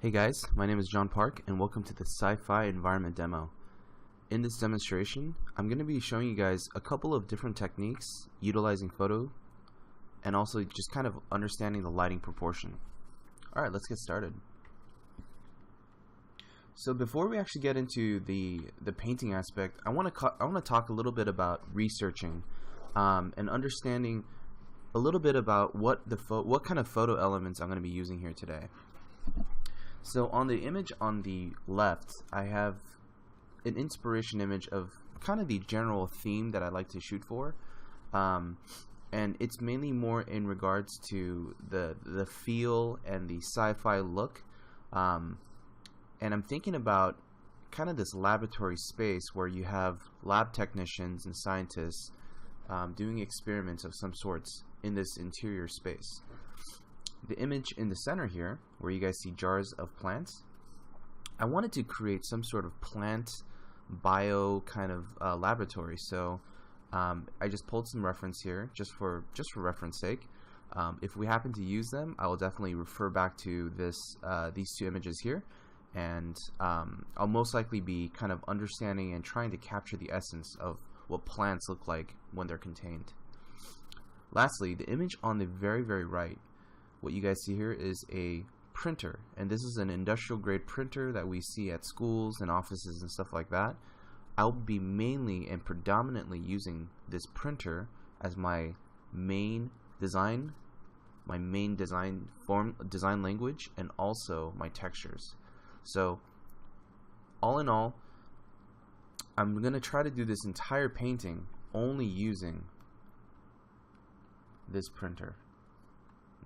Hey guys, my name is John Park and welcome to the Sci-Fi environment demo. In this demonstration, I'm going to be showing you guys a couple of different techniques utilizing photo and also just kind of understanding the lighting proportion. Alright, let's get started. So before we actually get into the painting aspect, I want to talk a little bit about researching and understanding a little bit about what kind of photo elements I'm going to be using here today. So on the image on the left, I have an inspiration image of kind of the general theme that I like to shoot for, and it's mainly more in regards to the feel and the sci-fi look, and I'm thinking about kind of this laboratory space where you have lab technicians and scientists doing experiments of some sorts in this interior space. The image in the center here, where you guys see jars of plants, I wanted to create some sort of plant bio kind of laboratory. So I just pulled some reference here just for reference sake. If we happen to use them, I will definitely refer back to these two images here, and I'll most likely be kind of understanding and trying to capture the essence of what plants look like when they're contained. Lastly, the image on the very right, what you guys see here is a printer, and this is an industrial grade printer that we see at schools and offices and stuff like that. I'll be mainly and predominantly using this printer as my main design language, and also my textures. So all in all, I'm going to try to do this entire painting only using this printer.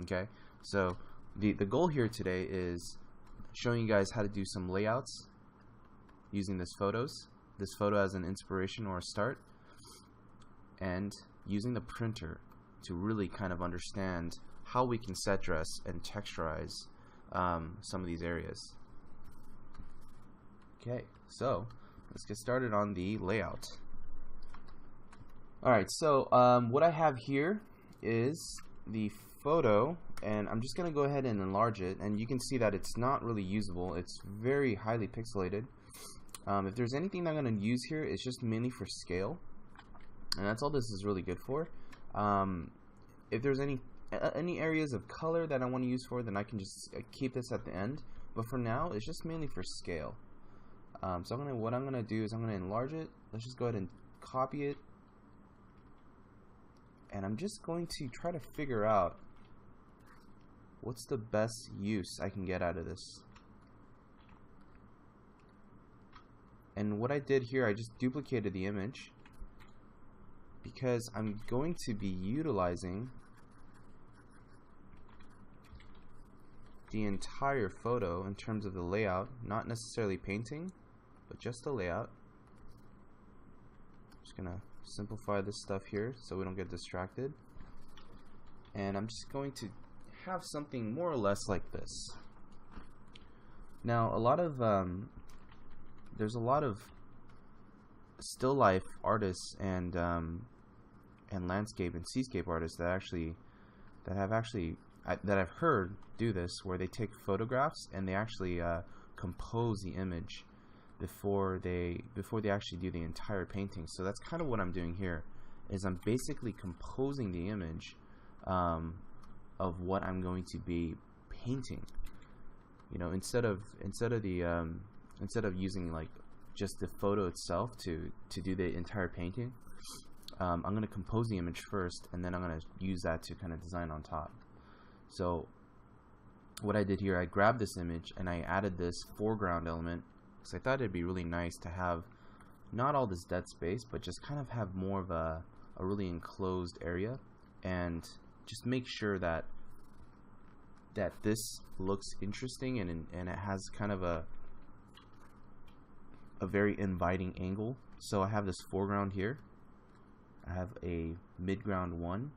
Okay, so the goal here today is showing you guys how to do some layouts using this photo as an inspiration or a start, and using the printer to really kind of understand how we can set dress and texturize some of these areas. Okay, so let's get started on the layout. Alright, so what I have here is the photo, and I'm just going to go ahead and enlarge it, and you can see that it's not really usable. It's very highly pixelated. If there's anything that I'm going to use here, it's just mainly for scale, and that's all this is really good for. If there's any areas of color that I want to use for, then I can just keep this at the end, but for now it's just mainly for scale. So what I'm going to do is I'm going to enlarge it. Let's just go ahead and copy it, and I'm just going to try to figure out what's the best use I can get out of this. And what I did here, I just duplicated the image because I'm going to be utilizing the entire photo in terms of the layout, not necessarily painting, but just the layout. Just gonna simplify this stuff here so we don't get distracted, and I'm just going to have something more or less like this. Now there's a lot of still life artists and landscape and seascape artists that I've heard do this, where they take photographs and they actually compose the image before they actually do the entire painting. So that's kind of what I'm doing here, is I'm basically composing the image of what I'm going to be painting. You know, instead of using like just the photo itself to do the entire painting, I'm going to compose the image first, and then I'm going to use that to kind of design on top. So what I did here, I grabbed this image and I added this foreground element because I thought it'd be really nice to have not all this dead space, but just kind of have more of a really enclosed area, and just make sure that this looks interesting and it has kind of a very inviting angle. So I have this foreground here, I have a midground 1,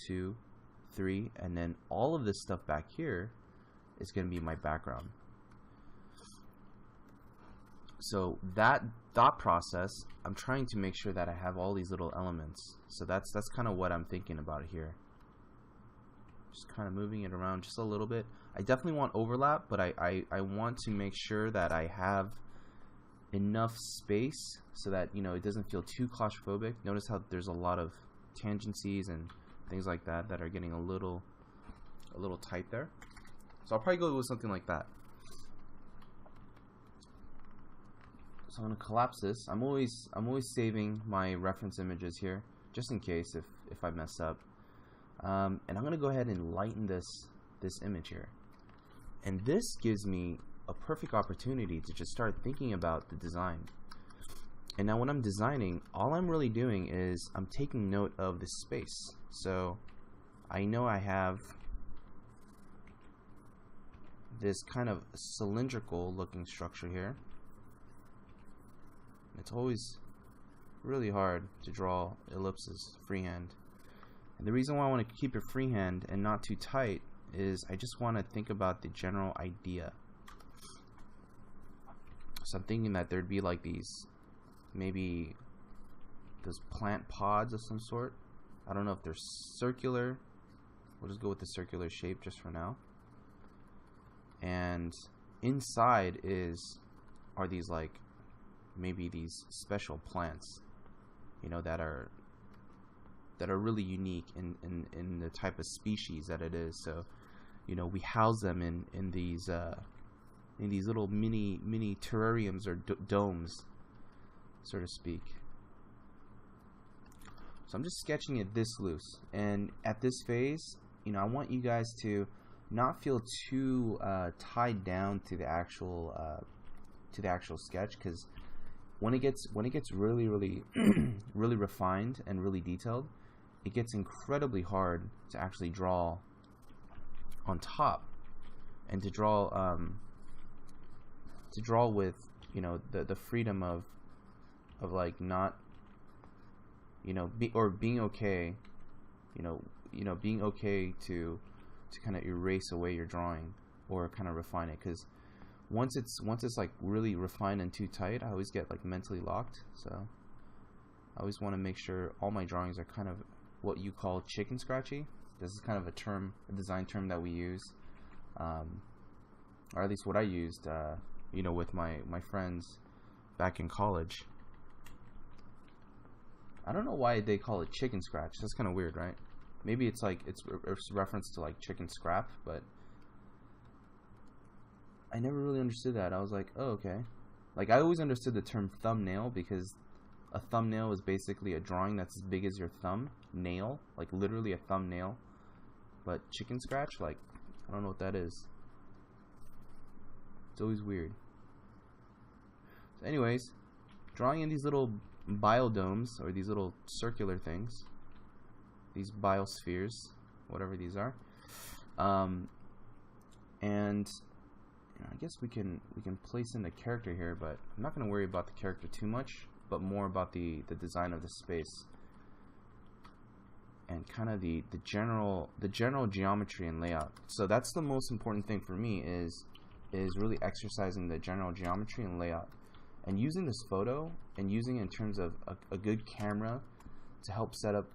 2, 3, and then all of this stuff back here is going to be my background. So that thought process, I'm trying to make sure that I have all these little elements. So that's kind of what I'm thinking about here. Just kind of moving it around just a little bit. I definitely want overlap, but I want to make sure that I have enough space so that, you know, it doesn't feel too claustrophobic. Notice how there's a lot of tangencies and things like that that are getting a little tight there. So I'll probably go with something like that. So I'm gonna collapse this. I'm always saving my reference images here just in case if I mess up. And I'm gonna go ahead and lighten this image here. And this gives me a perfect opportunity to just start thinking about the design. And now when I'm designing, all I'm really doing is I'm taking note of the space. So I know I have this kind of cylindrical looking structure here. It's always really hard to draw ellipses freehand. And the reason why I want to keep it freehand and not too tight is I just want to think about the general idea. So I'm thinking that there'd be like these, maybe those plant pods of some sort. I don't know if they're circular. We'll just go with the circular shape just for now. And inside are these like maybe these special plants, you know, that are really unique in the type of species that it is. So, you know, we house them in these little mini terrariums or domes, so to speak. So I'm just sketching it this loose, and at this phase, you know, I want you guys to not feel too tied down to the actual sketch, because when it gets really really refined and really detailed, it gets incredibly hard to actually draw on top, and to draw with, you know, the freedom of like not, you know, being okay, being okay to kind of erase away your drawing or kind of refine it, because once it's like really refined and too tight, I always get like mentally locked. So I always want to make sure all my drawings are kind of what you call chicken scratchy. This is kind of a design term that we use, or at least what I used, you know, with my friends back in college. I don't know why they call it chicken scratch. That's kind of weird, right? Maybe it's like it's reference to like chicken scrap, but I never really understood that. I was like, oh, okay. Like, I always understood the term thumbnail, because a thumbnail is basically a drawing that's as big as your thumb nail, like literally a thumbnail. But chicken scratch, like, I don't know what that is. It's always weird. So anyways, drawing in these little biodomes, or these little circular things, these biospheres, whatever these are, and you know, I guess we can place in the character here, but I'm not going to worry about the character too much, but more about the design of the space and kind of the general geometry and layout. So that's the most important thing for me, is really exercising the general geometry and layout, and using this photo and using it in terms of a good camera to help set up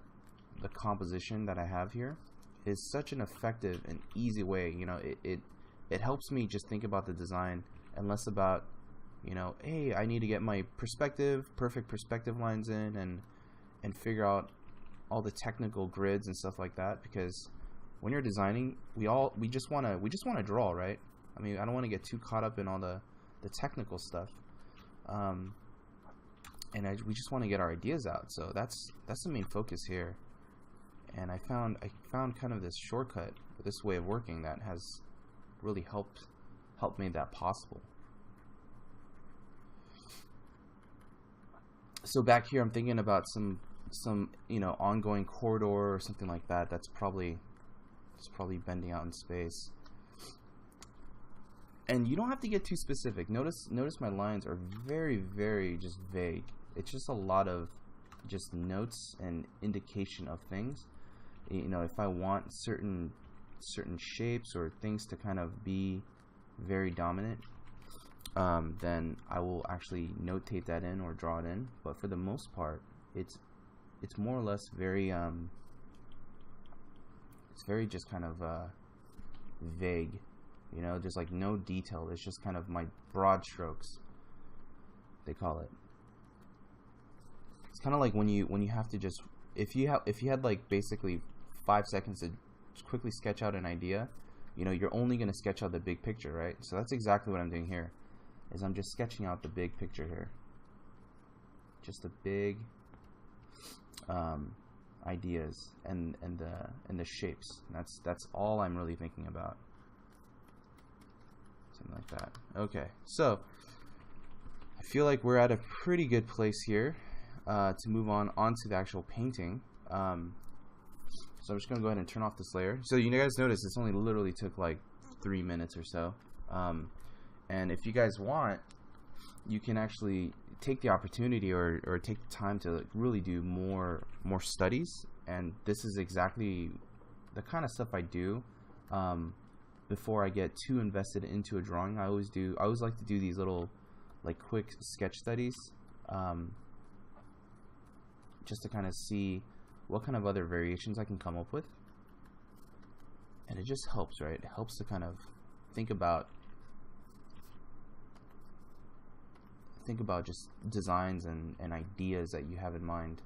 the composition that I have here is such an effective and easy way. You know, it helps me just think about the design and less about, you know, hey, I need to get my perfect perspective lines in and figure out all the technical grids and stuff like that, because when you're designing, we just want to draw, right? I mean, I don't want to get too caught up in all the technical stuff. And we just want to get our ideas out. So that's the main focus here. And I found kind of this shortcut, this way of working that has really helped make that possible. So back here, I'm thinking about some you know, ongoing corridor or something like that. It's probably bending out in space. And you don't have to get too specific. Notice my lines are very, very just vague. It's just a lot of just notes and indication of things. You know, if I want certain shapes or things to kind of be very dominant, then I will actually notate that in or draw it in. But for the most part, it's more or less very It's very just kind of vague, you know, just like no detail. It's just kind of my broad strokes, they call it. It's kind of like when you have to just, if you had like basically 5 seconds to quickly sketch out an idea, you know, you're only going to sketch out the big picture, right? So that's exactly what I'm doing here, is I'm just sketching out the big picture here, just the big ideas and the shapes. That's all I'm really thinking about. Something like that. Okay, so I feel like we're at a pretty good place here to move on onto the actual painting. So I'm just gonna go ahead and turn off this layer. So you guys notice this only literally took like 3 minutes or so. And if you guys want, you can actually take the opportunity or take the time to really do more studies. And this is exactly the kind of stuff I do before I get too invested into a drawing. I always like to do these little like quick sketch studies, just to kind of see what kind of other variations I can come up with. And it just helps, right? It helps to kind of think about just designs and ideas that you have in mind.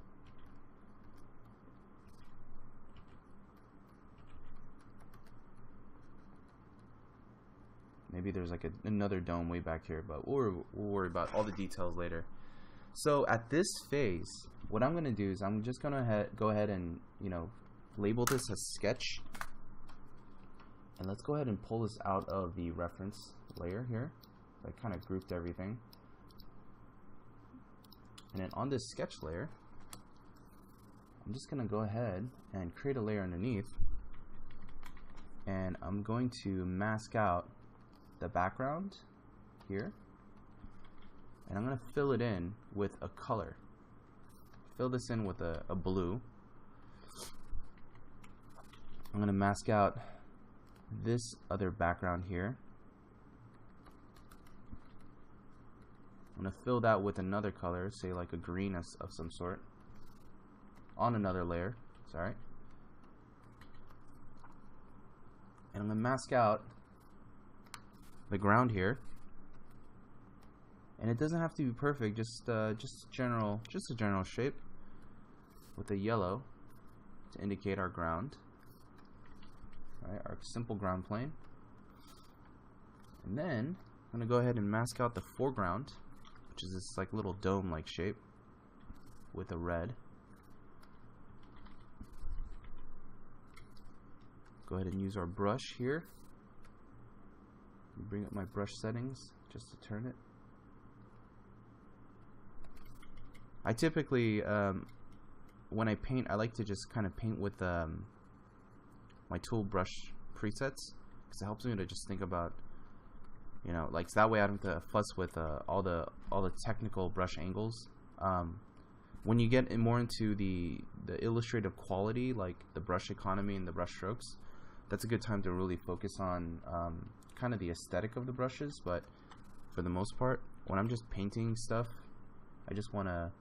Maybe there's like another dome way back here, but we'll worry about all the details later. So at this phase, what I'm going to do is I'm just going to go ahead and, you know, label this as sketch. And let's go ahead and pull this out of the reference layer here. So I kind of grouped everything. And then on this sketch layer, I'm just going to go ahead and create a layer underneath. And I'm going to mask out the background here. And I'm going to fill it in with a color. Fill this in with a blue. I'm going to mask out this other background here. I'm going to fill that with another color, say like a green of some sort, on another layer. Sorry. And I'm going to mask out the ground here. And it doesn't have to be perfect, just a general shape with a yellow to indicate our ground. Right, our simple ground plane. And then I'm gonna go ahead and mask out the foreground, which is this like little dome-like shape with a red. Go ahead and use our brush here. Bring up my brush settings just to turn it. I typically, when I paint, I like to just kind of paint with my tool brush presets, because it helps me to just think about, you know, like so that way I don't have to fuss with all the technical brush angles. When you get more into the illustrative quality, like the brush economy and the brush strokes, that's a good time to really focus on kind of the aesthetic of the brushes. But for the most part, when I'm just painting stuff, I just want to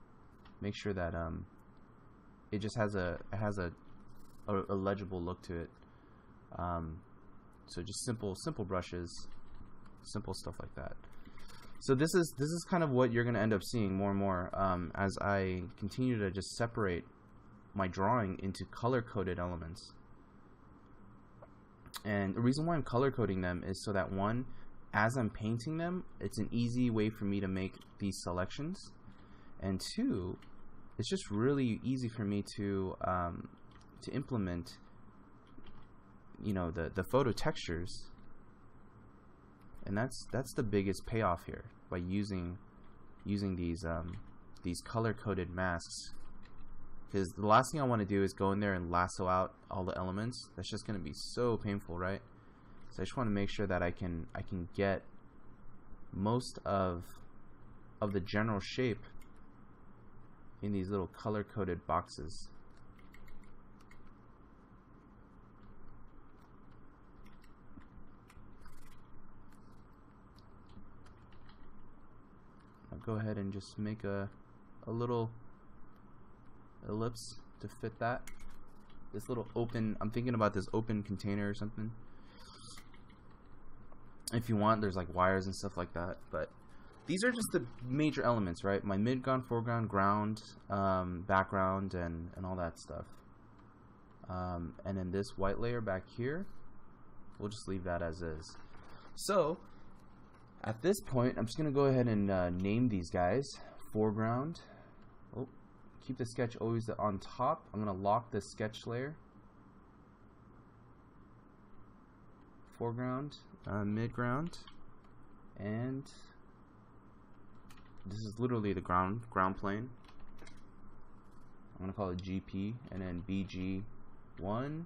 make sure that it just has a legible look to it. So just simple brushes, simple stuff like that. So this is kind of what you're going to end up seeing more and more as I continue to just separate my drawing into color-coded elements. And the reason why I'm color-coding them is so that, one, as I'm painting them, it's an easy way for me to make these selections, and two, it's just really easy for me to implement, you know, the photo textures. And that's the biggest payoff here, by using these color-coded masks. Because the last thing I want to do is go in there and lasso out all the elements. That's just going to be so painful, right? So I just want to make sure that I can get most of the general shape in these little color-coded boxes. I'll go ahead and just make a little ellipse to fit that. this little open, I'm thinking about this open container or something. If you want, there's like wires and stuff like that, but these are just the major elements, right? My midground, foreground, ground, background, and all that stuff. And then this white layer back here, we'll just leave that as is. So at this point, I'm just going to go ahead and name these guys. Foreground. Oh, keep the sketch always on top. I'm going to lock this sketch layer. Foreground, midground, and this is literally the ground plane. I'm going to call it GP, and then BG1,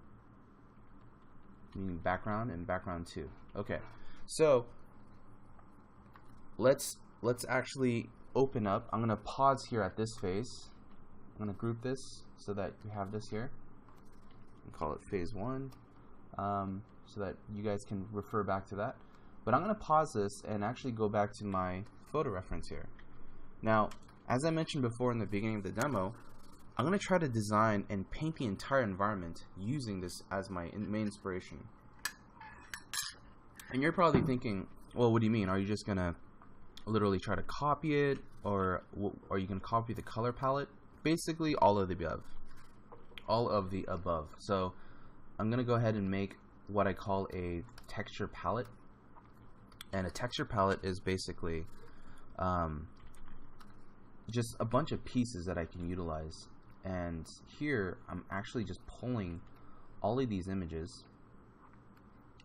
meaning background, and background 2. Okay, so let's actually open up. I'm going to pause here at this phase. I'm going to group this so that we have this here. And call it phase 1, so that you guys can refer back to that. But I'm going to pause this and actually go back to my photo reference here. Now, as I mentioned before in the beginning of the demo, I'm going to try to design and paint the entire environment using this as my main inspiration. And you're probably thinking, well, what do you mean? Are you just going to literally try to copy it, or are you going to copy the color palette? Basically, all of the above. All of the above. So I'm going to go ahead and make what I call a texture palette. And a texture palette is basically just a bunch of pieces that I can utilize. And here I'm actually just pulling all of these images,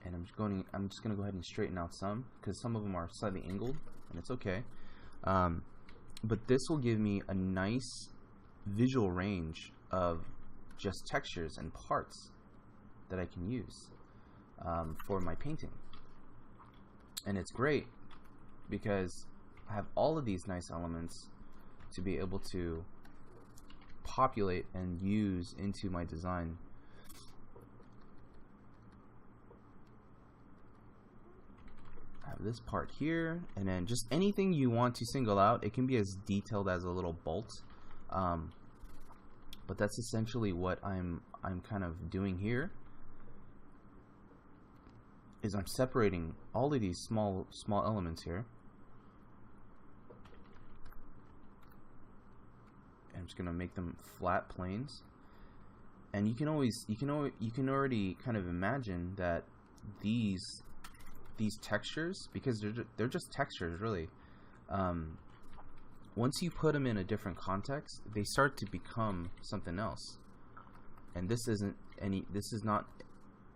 and I'm just going to go ahead and straighten out some, because some of them are slightly angled, and it's okay. But this will give me a nice visual range of just textures and parts that I can use for my painting. And it's great because I have all of these nice elements to be able to populate and use into my design. I have this part here, and then just anything you want to single out. It can be as detailed as a little bolt, but that's essentially what I'm kind of doing here. Is I'm separating all of these small elements here. I'm just gonna make them flat planes, and you can already kind of imagine that these textures, because they're just textures really, once you put them in a different context, they start to become something else. And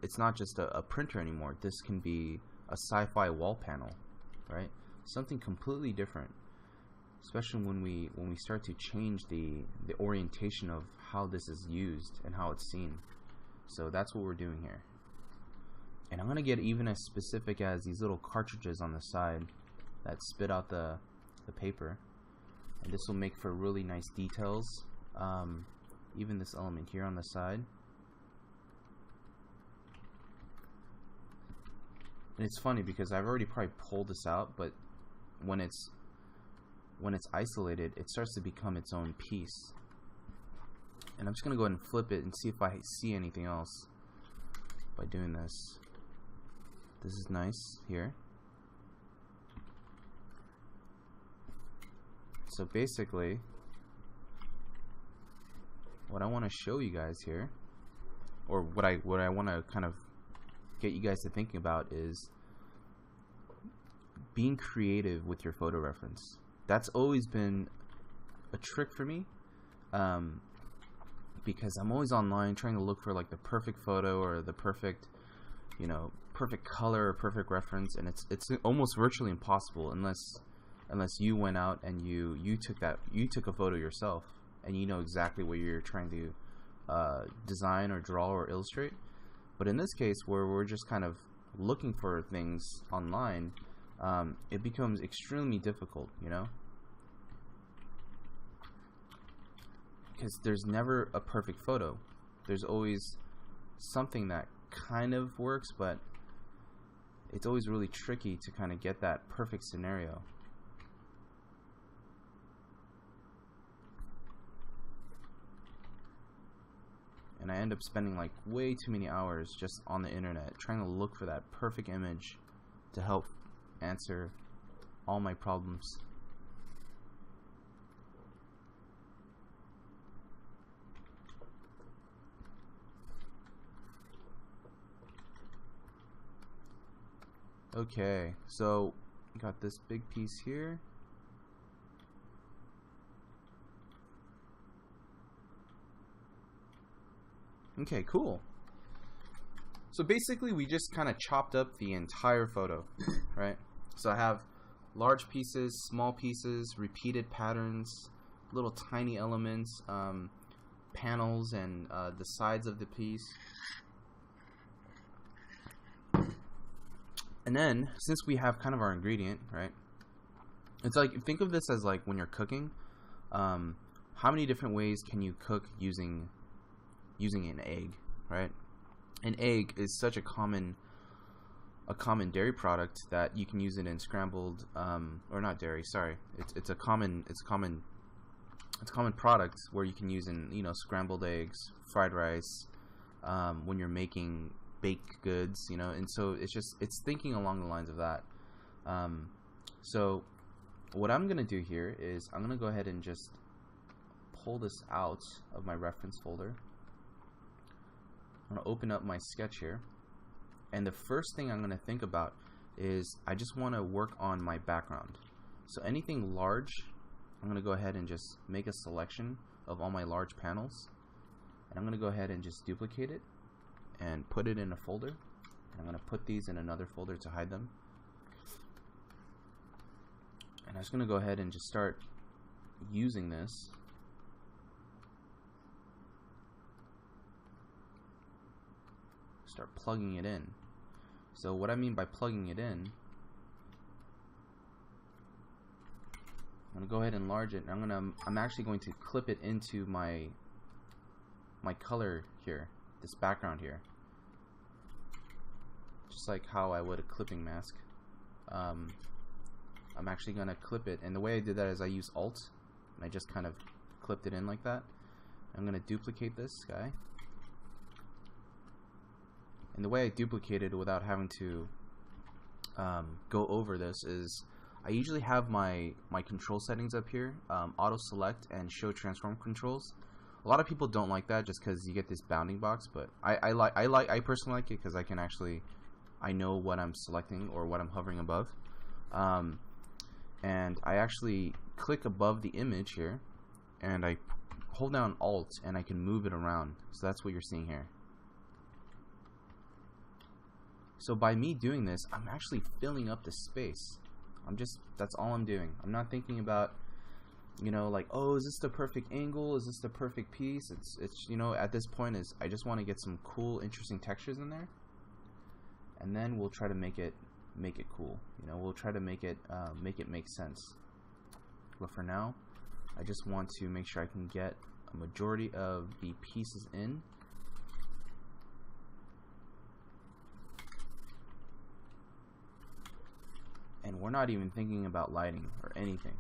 it's not just a printer anymore. This can be a sci-fi wall panel, right? Something completely different. Especially when we start to change the orientation of how this is used and how it's seen. So that's what we're doing here. And I'm going to get even as specific as these little cartridges on the side that spit out the paper. And this will make for really nice details. Even this element here on the side. And it's funny because I've already probably pulled this out, but when it's isolated, it starts to become its own piece. And I'm just going to go ahead and flip it and see if I see anything else by doing this. This is nice here. So basically, what I want to show you guys here, or what I want to kind of get you guys to thinking about, is being creative with your photo reference. That's always been a trick for me, because I'm always online trying to look for like the perfect photo or the perfect, perfect color or perfect reference, and it's almost virtually impossible unless you went out and you took a photo yourself and you know exactly what you're trying to design or draw or illustrate. But in this case, where we're just kind of looking for things online, it becomes extremely difficult, because there's never a perfect photo. There's always something that kind of works, but it's always really tricky to kind of get that perfect scenario. and I end up spending like way too many hours just on the internet trying to look for that perfect image to help answer all my problems. Okay, so got this big piece here. Okay, cool. So basically we just kind of chopped up the entire photo, right? So I have large pieces, small pieces, repeated patterns, little tiny elements, panels, and the sides of the piece. And then, since we have kind of our ingredient, right? It's like, think of this as like when you're cooking. How many different ways can you cook using an egg, right? An egg is such a common dairy product that you can use it in scrambled, or not dairy, sorry. It's a common product where you can use in, you know, scrambled eggs, fried rice, when you're making baked goods, you know. And so it's thinking along the lines of that. So what I'm gonna do here is I'm gonna go ahead and just pull this out of my reference folder. I'm gonna open up my sketch here, and the first thing I'm gonna think about is I just want to work on my background. So anything large, I'm gonna go ahead and just make a selection of all my large panels, and I'm gonna go ahead and just duplicate it and put it in a folder. And I'm gonna put these in another folder to hide them. And I'm just gonna go ahead and just start using this. Start plugging it in. So what I mean by plugging it in, I'm gonna go ahead and enlarge it, and I'm actually going to clip it into my color here, this background here, just like how I would a clipping mask. I'm actually gonna clip it, and the way I did that is I use Alt, and I just kind of clipped it in like that. I'm gonna duplicate this guy. And the way I duplicate it without having to go over this is I usually have my control settings up here, auto select and show transform controls. A lot of people don't like that just because you get this bounding box, but I personally like it because I know what I'm selecting or what I'm hovering above. And I actually click above the image here, and I hold down Alt, and I can move it around. So that's what you're seeing here. So by me doing this, I'm actually filling up the space. That's all I'm doing. I'm not thinking about, you know, like, oh, is this the perfect angle? Is this the perfect piece? It's you know, at this point is I just want to get some cool, interesting textures in there, and then we'll try to make it cool. You know, we'll try to make it make sense. But for now, I just want to make sure I can get a majority of the pieces in. And we're not even thinking about lighting or anything.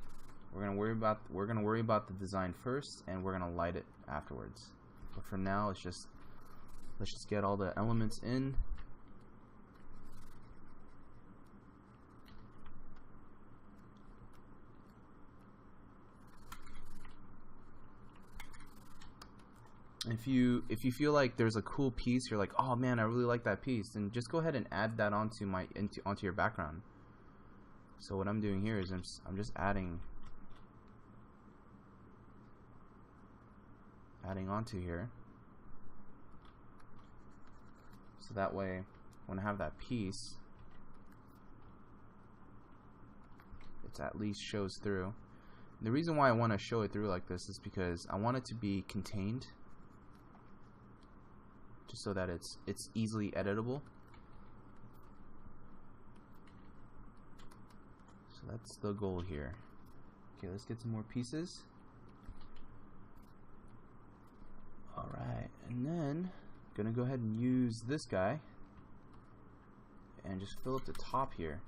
We're gonna worry about the design first, and we're gonna light it afterwards. But for now, let's just get all the elements in. If you feel like there's a cool piece, you're like, oh man, I really like that piece, then just go ahead and add that onto your background. So what I'm doing here is I'm just adding onto here, so that way when I have that piece, it at least shows through. And the reason why I want to show it through like this is because I want it to be contained, just so that it's easily editable. So that's the goal here. Okay, let's get some more pieces. Alright, and then I'm gonna go ahead and use this guy and just fill up the top here.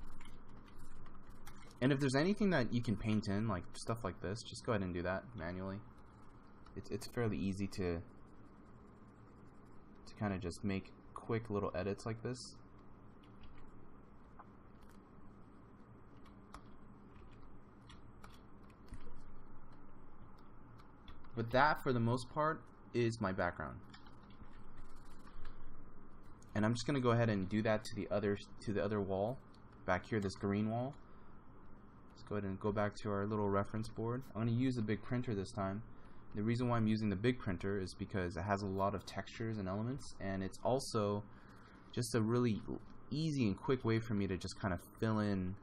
And if there's anything that you can paint in, like stuff like this, just go ahead and do that manually. It's fairly easy to to kind of just make quick little edits like this. But that, for the most part, is my background. And I'm just going to go ahead and do that to the other wall back here, this green wall. Let's go ahead and go back to our little reference board. I'm going to use a big printer this time. The reason why I'm using the big printer is because it has a lot of textures and elements, and it's also just a really easy and quick way for me to just kind of fill in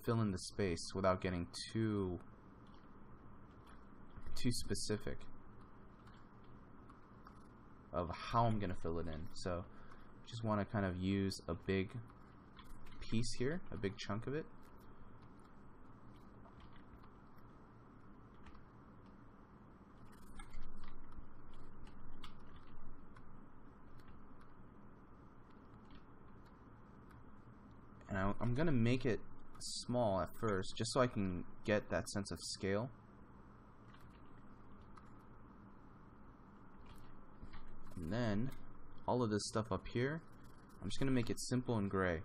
the space without getting too specific of how I'm gonna fill it in. So just want to kind of use a big piece here, a big chunk of it. And I'm gonna make it small at first just so I can get that sense of scale. And then all of this stuff up here, I'm just gonna make it simple and gray.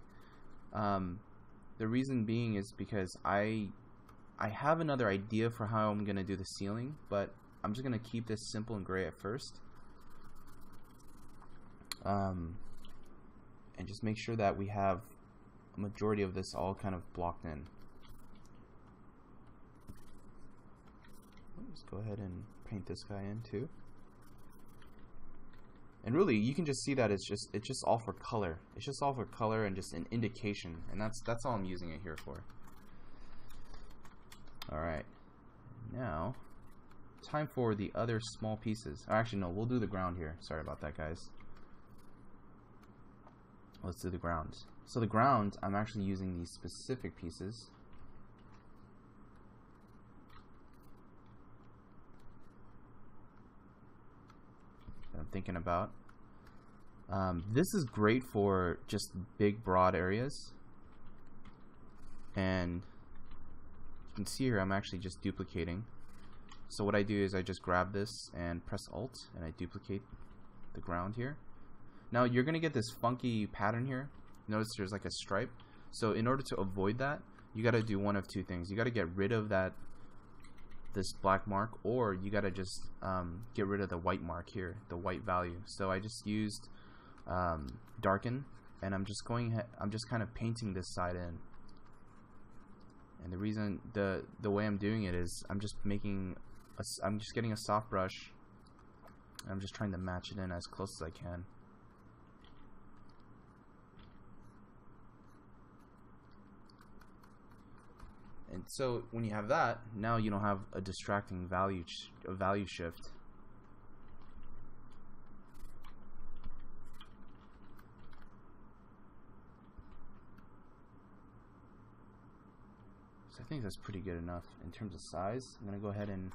The reason being is because I have another idea for how I'm gonna do the ceiling, but I'm just gonna keep this simple and gray at first, and just make sure that we have a majority of this all kind of blocked in. Let's go ahead and paint this guy in too. And really, you can just see that it's just all for color. It's just all for color and just an indication, and that's all I'm using it here for. All right, now time for the other small pieces. Or actually, no, we'll do the ground here. Sorry about that, guys. Let's do the ground. So the ground, I'm actually using these specific pieces. I'm thinking about. This is great for just big broad areas, and you can see here I'm actually just duplicating. So what I do is I just grab this and press Alt and I duplicate the ground here. Now you're gonna get this funky pattern here. Notice there's like a stripe. So in order to avoid that, you gotta do one of two things. You gotta get rid of this black mark, or you gotta just get rid of the white mark here, the white value. So I just used darken, and I'm just kind of painting this side in. And the reason, the way I'm doing it is I'm just getting a soft brush, and I'm just trying to match it in as close as I can. And so when you have that, now you don't have a distracting value shift. So I think that's pretty good enough in terms of size. I'm going to go ahead and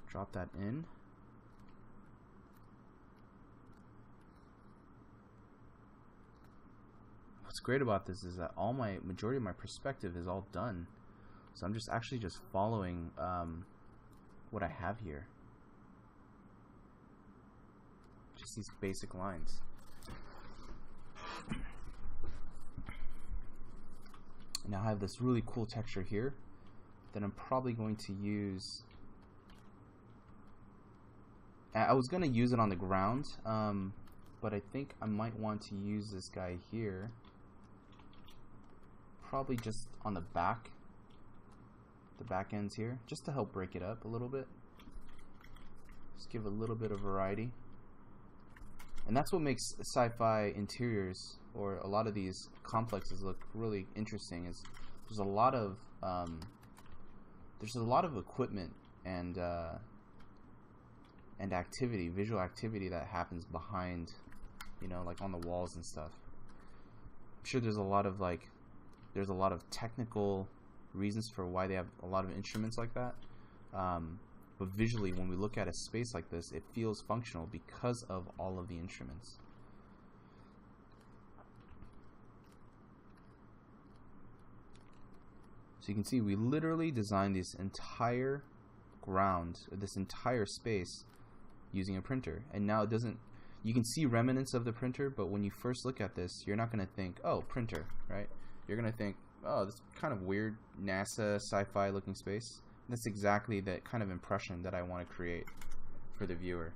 drop that in. What's great about this is that majority of my perspective is all done, so I'm just following what I have here, just these basic lines. Now I have this really cool texture here that I'm probably going to use. I was going to use it on the ground, but I think I might want to use this guy here. Probably just on the back ends here, just to help break it up a little bit. Just give a little bit of variety. And that's what makes sci-fi interiors, or a lot of these complexes, look really interesting. Is there's a lot of equipment and activity, visual activity that happens behind, like on the walls and stuff. I'm sure there's a lot of technical reasons for why they have a lot of instruments like that. But visually, when we look at a space like this, it feels functional because of all of the instruments. So you can see we literally designed this entire ground, this entire space, using a printer. And now you can see remnants of the printer, but when you first look at this, you're not going to think, oh, printer, right? You're going to think, oh, this kind of weird NASA sci-fi looking space. And that's exactly that kind of impression that I want to create for the viewer.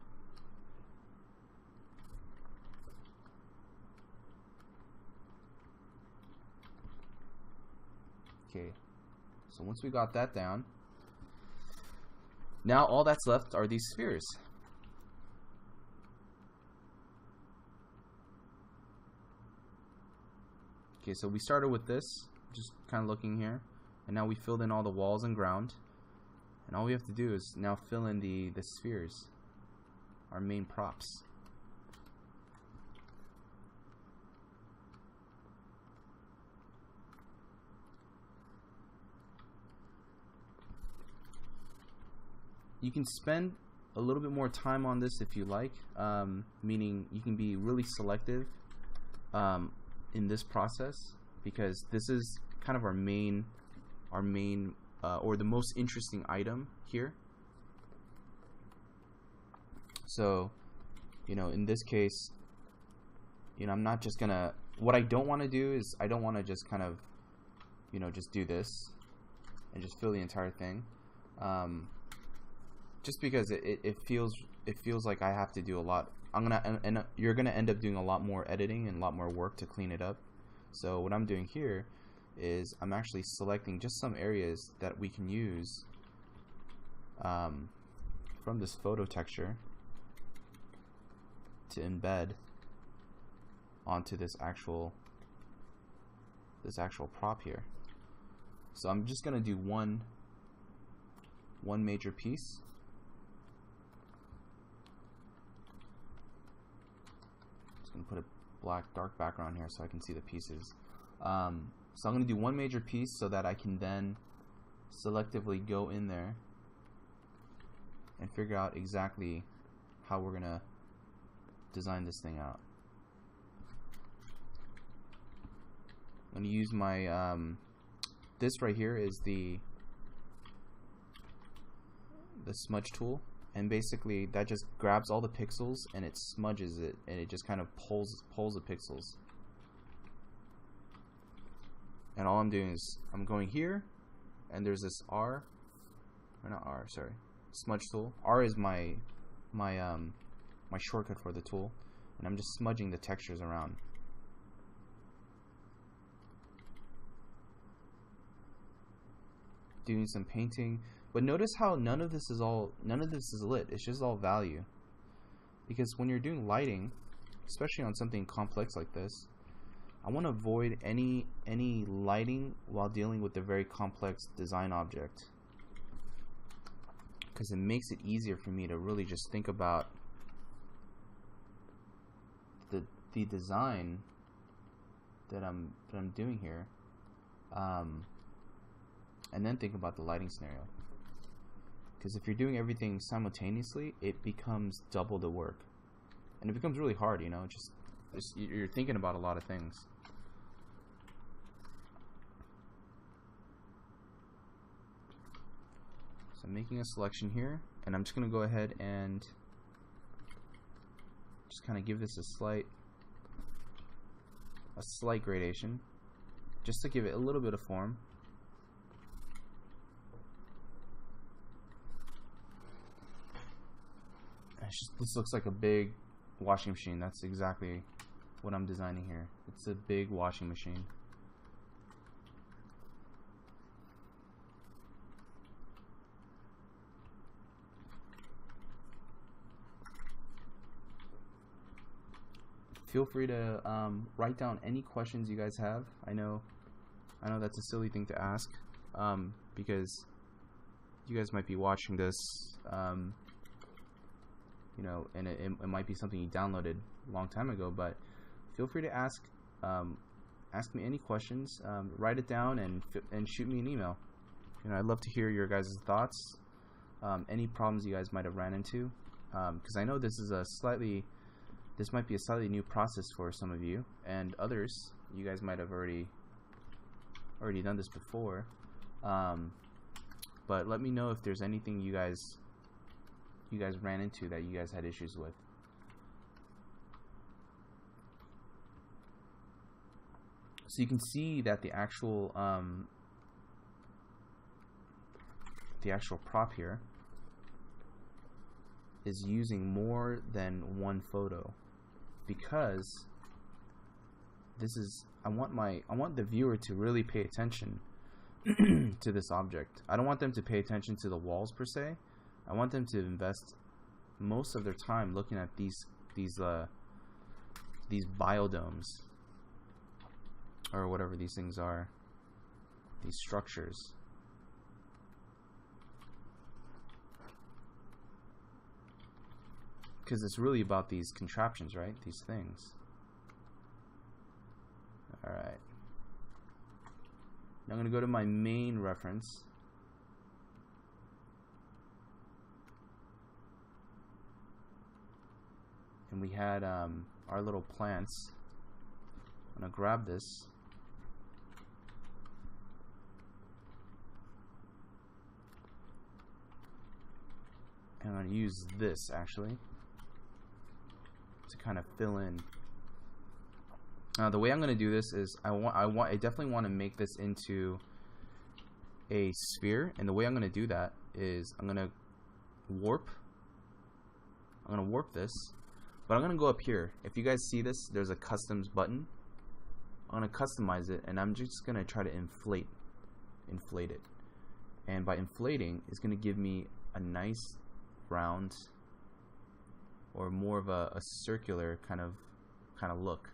Okay, so once we got that down, now all that's left are these spheres. Okay, so we started with this, just kind of looking here, and now we filled in all the walls and ground, and all we have to do is now fill in the spheres, our main props. You can spend a little bit more time on this if you like, meaning you can be really selective in this process, because this is kind of our main or the most interesting item here. So, you know, in this case, you know, I'm not just gonna, what I don't want to do is I don't want to just kind of, you know, just do this and just fill the entire thing. Just because it feels like I have to do a lot. You're gonna end up doing a lot more editing and a lot more work to clean it up. So what I'm doing here is I'm actually selecting just some areas that we can use from this photo texture to embed onto this actual prop here. So I'm just gonna do one major piece. Put a black dark background here so I can see the pieces. So I'm going to do one major piece so that I can then selectively go in there and figure out exactly how we're going to design this thing out. I'm going to use my this right here is the smudge tool. And basically that just grabs all the pixels and it smudges it, and it just kind of pulls the pixels. And all I'm doing is I'm going here, and there's this smudge tool. R is my shortcut for the tool, and I'm just smudging the textures around. Doing some painting. But notice how none of this is lit. It's just all value. Because when you're doing lighting, especially on something complex like this, I want to avoid any lighting while dealing with a very complex design object. Because it makes it easier for me to really just think about the design that I'm doing here, and then think about the lighting scenario. Because if you're doing everything simultaneously, it becomes double the work, and it becomes really hard. You know, just you're thinking about a lot of things. So I'm making a selection here, and I'm just going to go ahead and just kind of give this a slight gradation, just to give it a little bit of form. This looks like a big washing machine. That's exactly what I'm designing here. It's a big washing machine. Feel free to write down any questions you guys have. I know that's a silly thing to ask, because you guys might be watching this, you know, and it might be something you downloaded a long time ago. But feel free to ask me any questions. Write it down and shoot me an email. You know, I'd love to hear your guys' thoughts, any problems you guys might have ran into, because I know this might be a slightly new process for some of you, and others you guys might have already done this before. But let me know if there's anything you guys ran into that you guys had issues with. So you can see that the actual prop here is using more than one photo, because this is I want the viewer to really pay attention to this object. I don't want them to pay attention to the walls per se. I want them to invest most of their time looking at these biodomes, or whatever these things are, these structures. Because it's really about these contraptions, right? These things. Alright. Now I'm going to go to my main reference. And we had our little plants. I'm going to grab this. And I'm going to use this actually to kind of fill in. The way I'm going to do this is I definitely want to make this into a sphere, and the way I'm going to do that is I'm going to warp this, but I'm going to go up here. If you guys see this, there's a customs button. I'm going to customize it, and I'm just going to try to inflate it, and by inflating, it's going to give me a nice round, or more of a circular kind of look.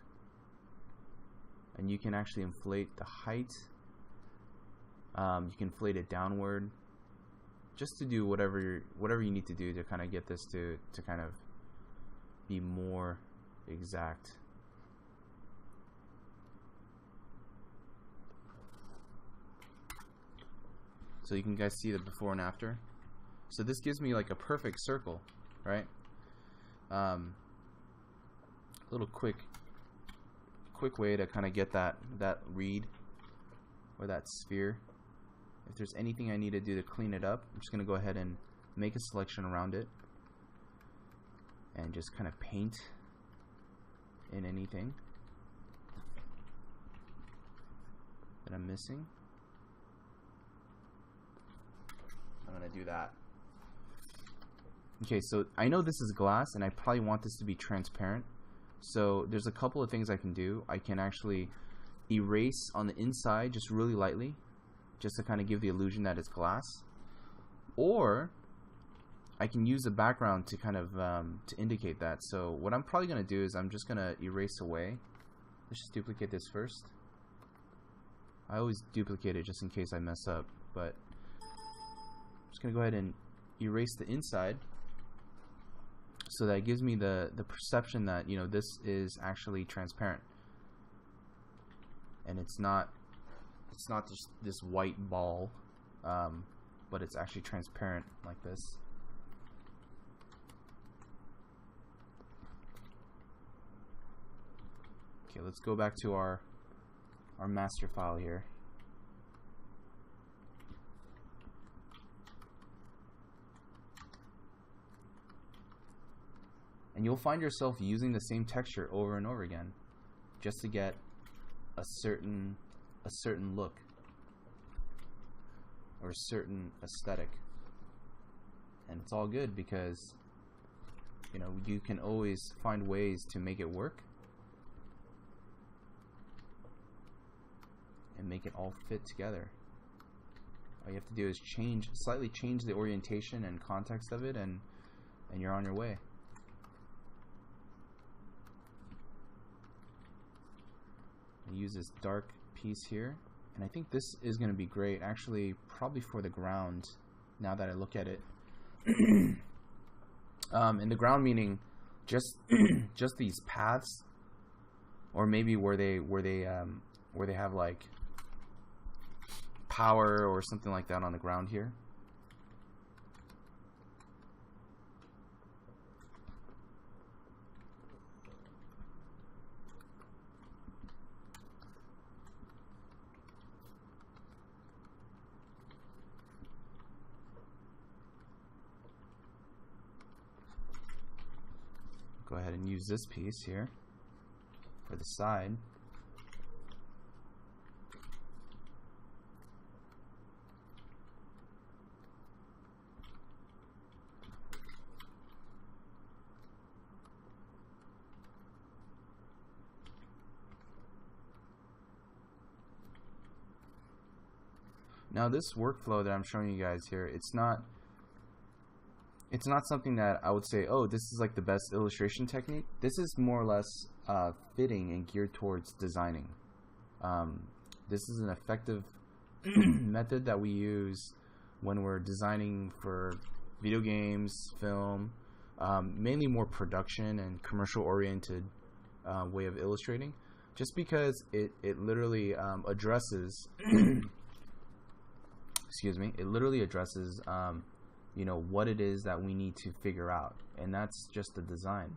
And you can actually inflate the height. You can inflate it downward, just to do whatever you need to do to kind of get this to kind of be more exact. So you can guys see the before and after. So this gives me like a perfect circle, right? Little quick way to kind of get that read, or that sphere. If there's anything I need to do to clean it up, I'm just going to go ahead and make a selection around it and just kind of paint in anything that I'm missing. I'm going to do that. Okay, so I know this is glass, and I probably want this to be transparent. So there's a couple of things I can do. I can actually erase on the inside just really lightly, just to kind of give the illusion that it's glass. Or I can use the background to kind of to indicate that. So what I'm probably going to do is I'm just going to erase away. Let's just duplicate this first. I always duplicate it just in case I mess up, but I'm just going to go ahead and erase the inside. So that gives me the perception that, you know, this is actually transparent, and it's not just this white ball, but it's actually transparent like this. Okay, let's go back to our master file here. And you'll find yourself using the same texture over and over again, just to get a certain look, or a certain aesthetic. And it's all good, because, you know, you can always find ways to make it work and make it all fit together. All you have to do is slightly change the orientation and context of it, and you're on your way. Use this dark piece here, and I think this is going to be great, actually, probably for the ground, now that I look at it. And the ground meaning just just these paths, or maybe where they have like power or something like that on the ground here. Go ahead and use this piece here for the side. Now this workflow that I'm showing you guys here, it's not something that I would say, oh, this is like the best illustration technique. This is more or less fitting and geared towards designing. This is an effective method that we use when we're designing for video games, film, mainly more production and commercial oriented way of illustrating, just because it literally addresses excuse me, it literally addresses you know, what it is that we need to figure out, and that's just the design.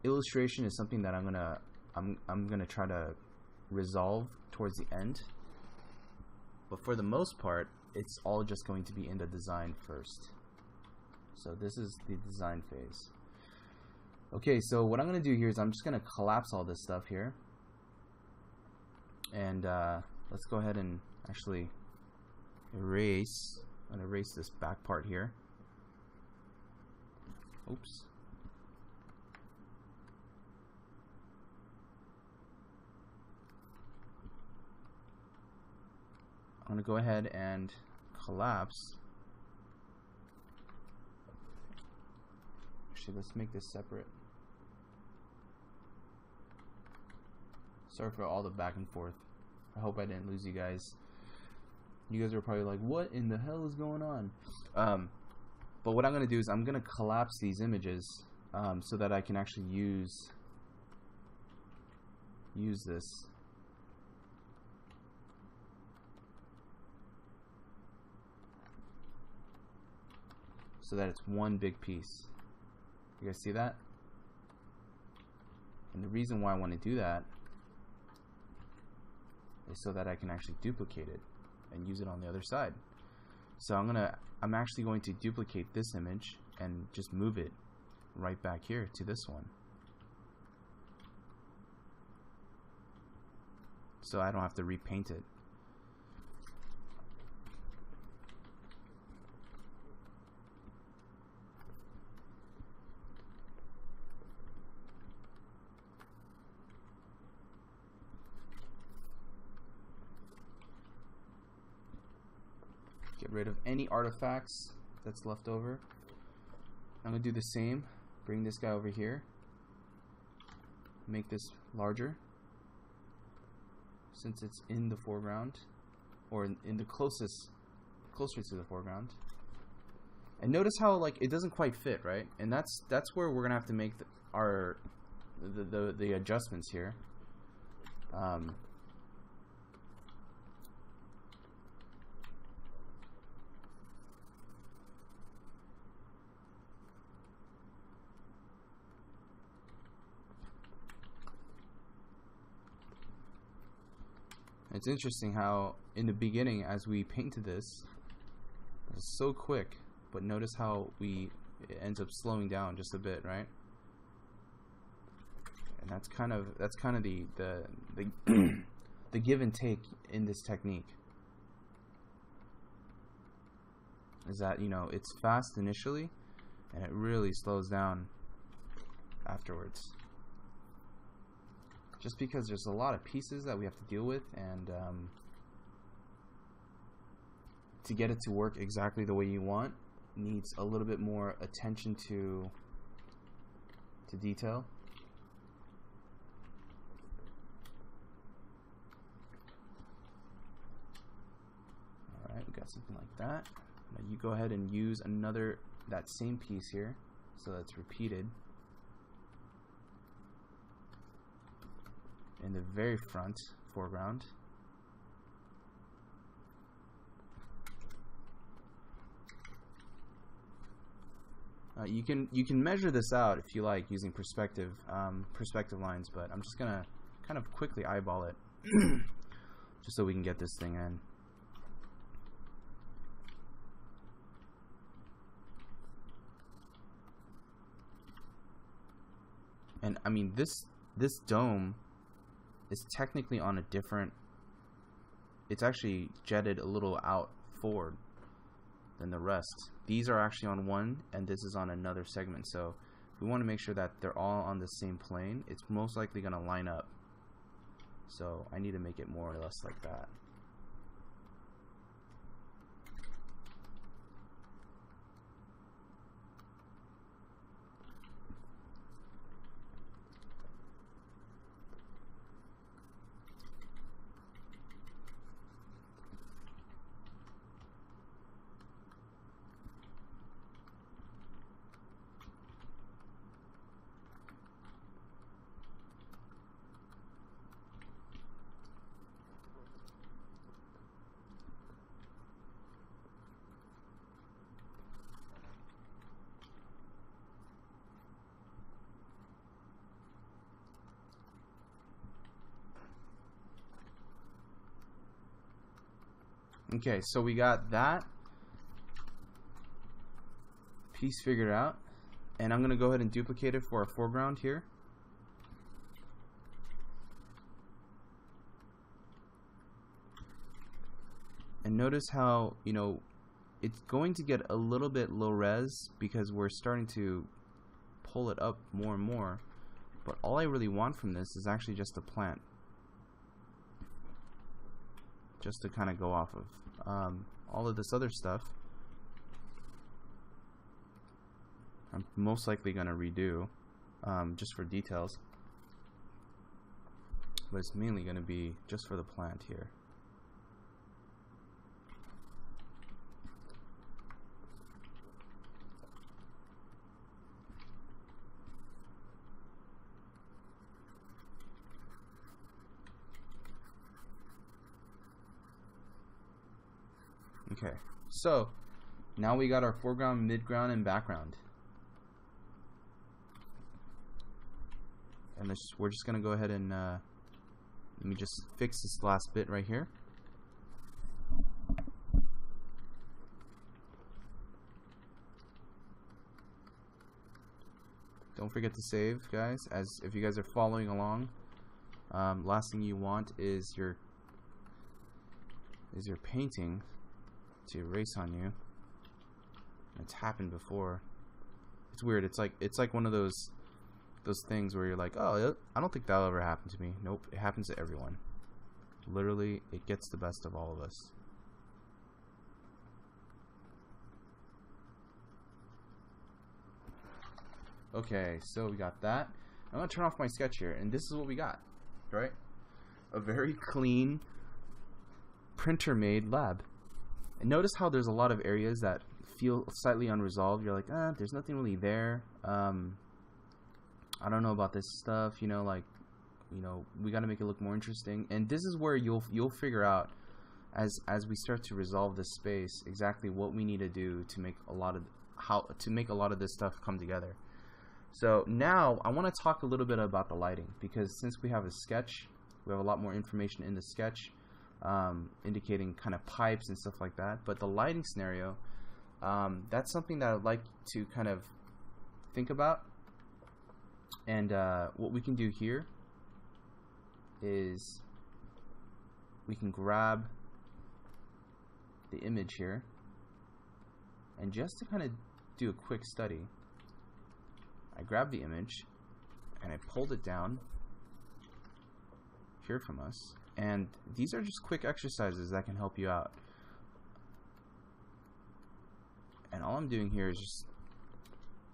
Illustration is something that I'm gonna try to resolve towards the end, but for the most part it's all just going to be in the design first. So this is the design phase. Okay, so what I'm gonna do here is I'm just gonna collapse all this stuff here, and let's go ahead and actually erase. I'm gonna erase this back part here. Oops. I'm going to go ahead and collapse. Actually, let's make this separate. Sorry for all the back and forth. I hope I didn't lose you guys. You guys are probably like, what in the hell is going on? But what I'm going to do is I'm going to collapse these images so that I can actually use this. So that it's one big piece. You guys see that? And the reason why I want to do that is so that I can actually duplicate it and use it on the other side. So I'm actually going to duplicate this image and just move it right back here to this one, so I don't have to repaint it. Get rid of any artifacts that's left over. I'm going to do the same. Bring this guy over here. Make this larger, since it's in the foreground, or in the closer to the foreground. And notice how like it doesn't quite fit, right? And that's where we're gonna have to make the adjustments here. It's interesting how in the beginning, as we painted this, it's so quick, but notice how it ends up slowing down just a bit, right? And that's kind of the give and take in this technique. Is that, you know, it's fast initially and it really slows down afterwards. Just because there's a lot of pieces that we have to deal with, and to get it to work exactly the way you want needs a little bit more attention to detail. Alright, we got something like that. Now you go ahead and use that same piece here, so that's repeated in the very foreground. You can measure this out if you like using perspective lines, but I'm just gonna kind of quickly eyeball it just so we can get this thing in. And I mean, this dome is technically on a different, it's actually jetted a little out forward than the rest. These are actually on one and this is on another segment, so we want to make sure that they're all on the same plane. It's most likely going to line up, so I need to make it more or less like that. Okay, so we got that piece figured out, and I'm gonna go ahead and duplicate it for our foreground here. And notice how, you know, it's going to get a little bit low res because we're starting to pull it up more and more. But all I really want from this is actually just a plant, just to kind of go off of. All of this other stuff I'm most likely going to redo, just for details, but it's mainly going to be just for the plant here. Okay, so now we got our foreground, midground, and background. And we're just going to go ahead and let me just fix this last bit right here. Don't forget to save, guys, as if you guys are following along. Last thing you want is your painting to erase on you. It's happened before. It's weird. It's like one of those things where you're like, oh, I don't think that'll ever happen to me. Nope, it happens to everyone. Literally, it gets the best of all of us. Okay, so we got that. I'm gonna turn off my sketch here, and this is what we got, right? A very clean printer-made lab. And notice how there's a lot of areas that feel slightly unresolved. You're like, there's nothing really there. I don't know about this stuff, you know, like, you know, we got to make it look more interesting. And this is where you'll figure out as we start to resolve this space exactly what we need to do to make a lot of this stuff come together. So now I want to talk a little bit about the lighting, because since we have a sketch, we have a lot more information in the sketch, indicating kind of pipes and stuff like that. But the lighting scenario, that's something that I'd like to kind of think about. And what we can do here is we can grab the image here, and just to kind of do a quick study, I grabbed the image and I pulled it down here from us, and these are just quick exercises that can help you out. And all I'm doing here is just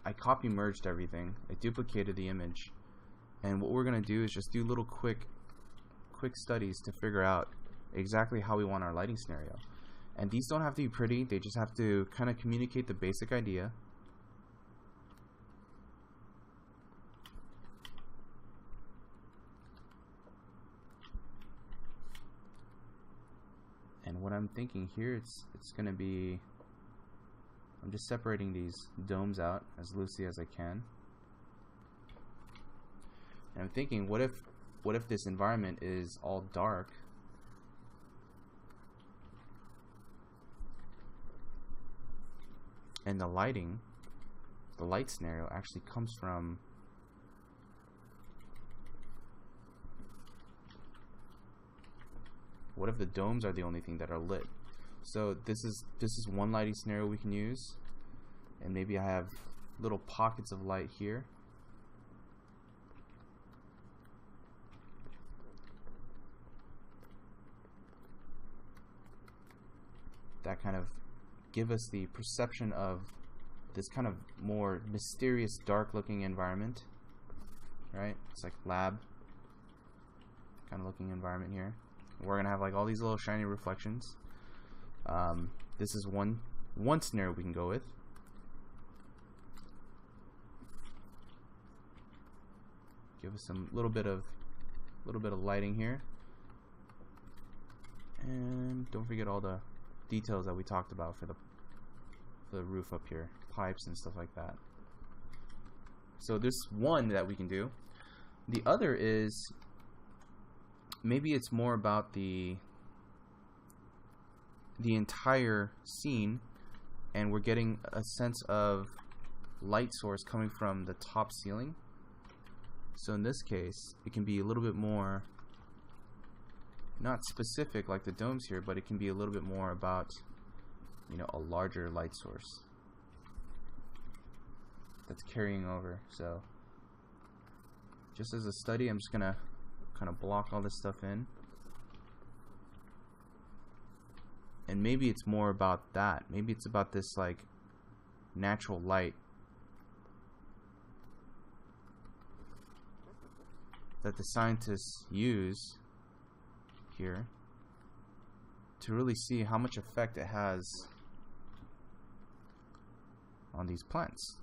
I copy merged everything, I duplicated the image, and what we're gonna do is just do little quick studies to figure out exactly how we want our lighting scenario. And these don't have to be pretty, they just have to kind of communicate the basic idea. And what I'm thinking here, it's gonna be, I'm just separating these domes out as loosely as I can. And I'm thinking, what if this environment is all dark? And the light scenario actually comes from what if the domes are the only thing that are lit? So this is one lighting scenario we can use, and maybe I have little pockets of light here. That kind of give us the perception of this kind of more mysterious, dark looking environment, right? It's like lab kind of looking environment here. We're gonna have like all these little shiny reflections. This is one scenario we can go with. Give us some little bit of lighting here, and don't forget all the details that we talked about for the roof up here, pipes and stuff like that. So this one that we can do. The other is maybe it's more about the the entire scene, and we're getting a sense of light source coming from the top ceiling. So in this case, it can be a little bit more, not specific like the domes here, but it can be a little bit more about, you know, a larger light source that's carrying over. So just as a study, I'm just gonna kind of block all this stuff in, and maybe it's more about that. Maybe it's about this like natural light that the scientists use here to really see how much effect it has on these plants.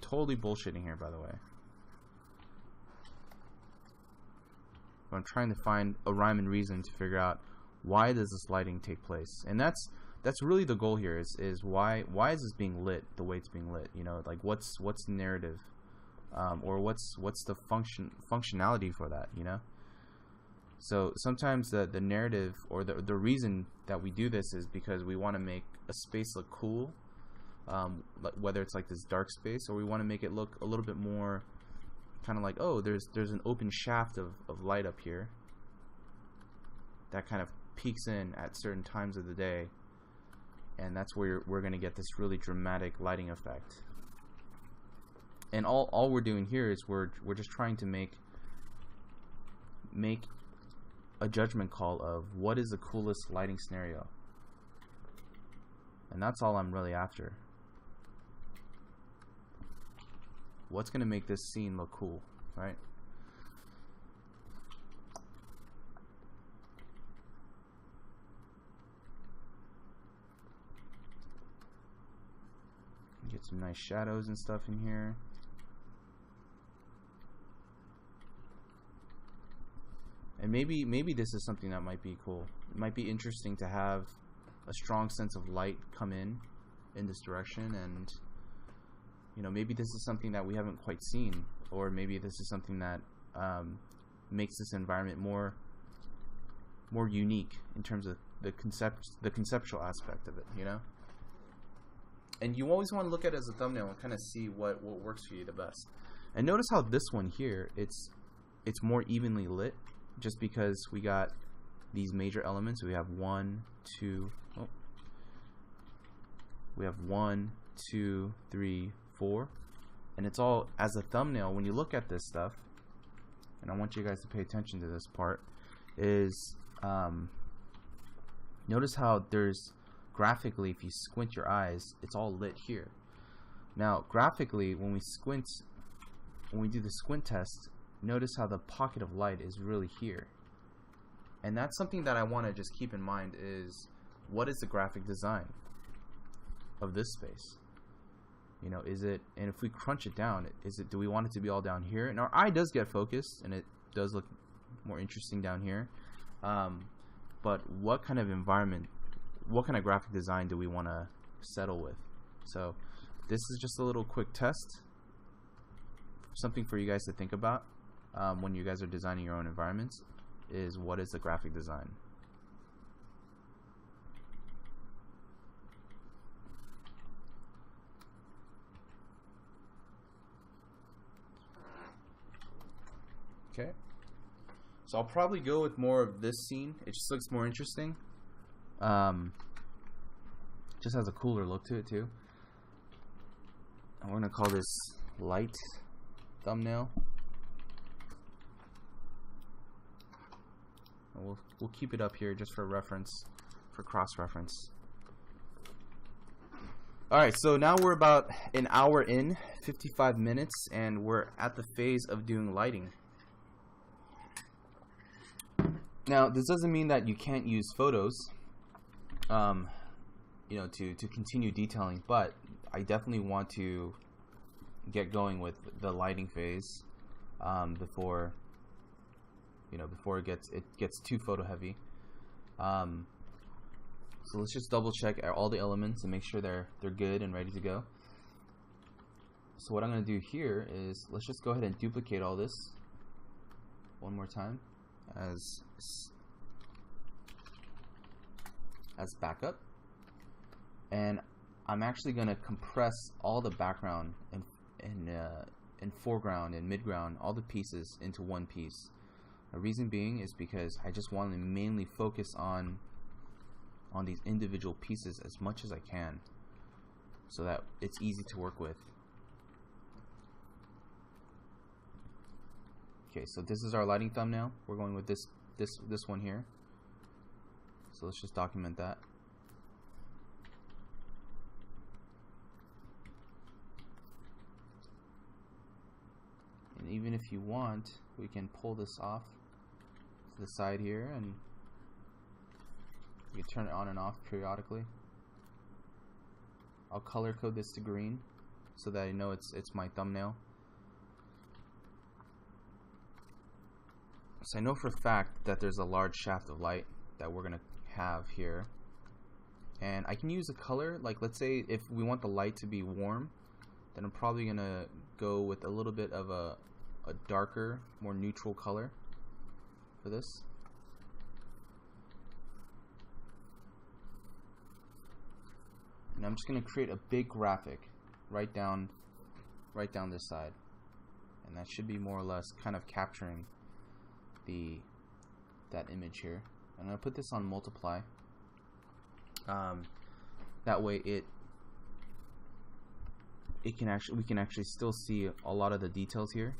Totally bullshitting here, by the way. But I'm trying to find a rhyme and reason to figure out why does this lighting take place, and that's really the goal here. Is why is this being lit the way it's being lit? You know, like what's the narrative, or what's the functionality for that? You know. So sometimes the narrative or the reason that we do this is because we want to make a space look cool, whether it's like this dark space, or we want to make it look a little bit more kind of like, oh, there's an open shaft of light up here that kind of peeks in at certain times of the day, and that's where we're going to get this really dramatic lighting effect. And all we're doing here is we're just trying to make a judgment call of what is the coolest lighting scenario, and that's all I'm really after. What's going to make this scene look cool, right? Get some nice shadows and stuff in here. And maybe this is something that might be cool. It might be interesting to have a strong sense of light come in this direction, and you know, maybe this is something that we haven't quite seen, or maybe this is something that makes this environment more unique in terms of the conceptual aspect of it, you know. And you always want to look at it as a thumbnail and kind of see what works for you the best. And notice how this one here, it's more evenly lit, just because we got these major elements. We have we have 1, 2, 3, 4, and it's all as a thumbnail. When you look at this stuff, and I want you guys to pay attention to this part, is notice how there's graphically, if you squint your eyes, it's all lit here. Now graphically, when we do the squint test, notice how the pocket of light is really here. And that's something that I want to just keep in mind, is what is the graphic design of this space? You know, is it, and if we crunch it down, do we want it to be all down here? And our eye does get focused, and it does look more interesting down here. But what kind of environment, what kind of graphic design do we want to settle with? So this is just a little quick test, something for you guys to think about when you guys are designing your own environments, is what is the graphic design? Okay, so I'll probably go with more of this scene. It just looks more interesting. Just has a cooler look to it too. And we're gonna call this light thumbnail. And we'll keep it up here just for reference, for cross-reference. Alright, so now we're about an hour in, 55 minutes, and we're at the phase of doing lighting. Now, this doesn't mean that you can't use photos, you know, to continue detailing, but I definitely want to get going with the lighting phase before it gets too photo heavy. So let's just double check all the elements and make sure they're good and ready to go. So what I'm going to do here is, let's just go ahead and duplicate all this one more time as as backup, and I'm actually going to compress all the background and foreground and midground, all the pieces into one piece. The reason being is because I just want to mainly focus on these individual pieces as much as I can, so that it's easy to work with. Okay, so this is our lighting thumbnail. We're going with this one here. So let's just document that. And even if you want, we can pull this off to the side here, and you can turn it on and off periodically. I'll color code this to green so that I know it's my thumbnail. So I know for a fact that there's a large shaft of light that we're gonna have here, and I can use a color, like let's say if we want the light to be warm, then I'm probably gonna go with a little bit of a darker, more neutral color for this. And I'm just gonna create a big graphic right down this side, and that should be more or less kind of capturing that image here. I'm gonna put this on multiply. That way we can actually still see a lot of the details here.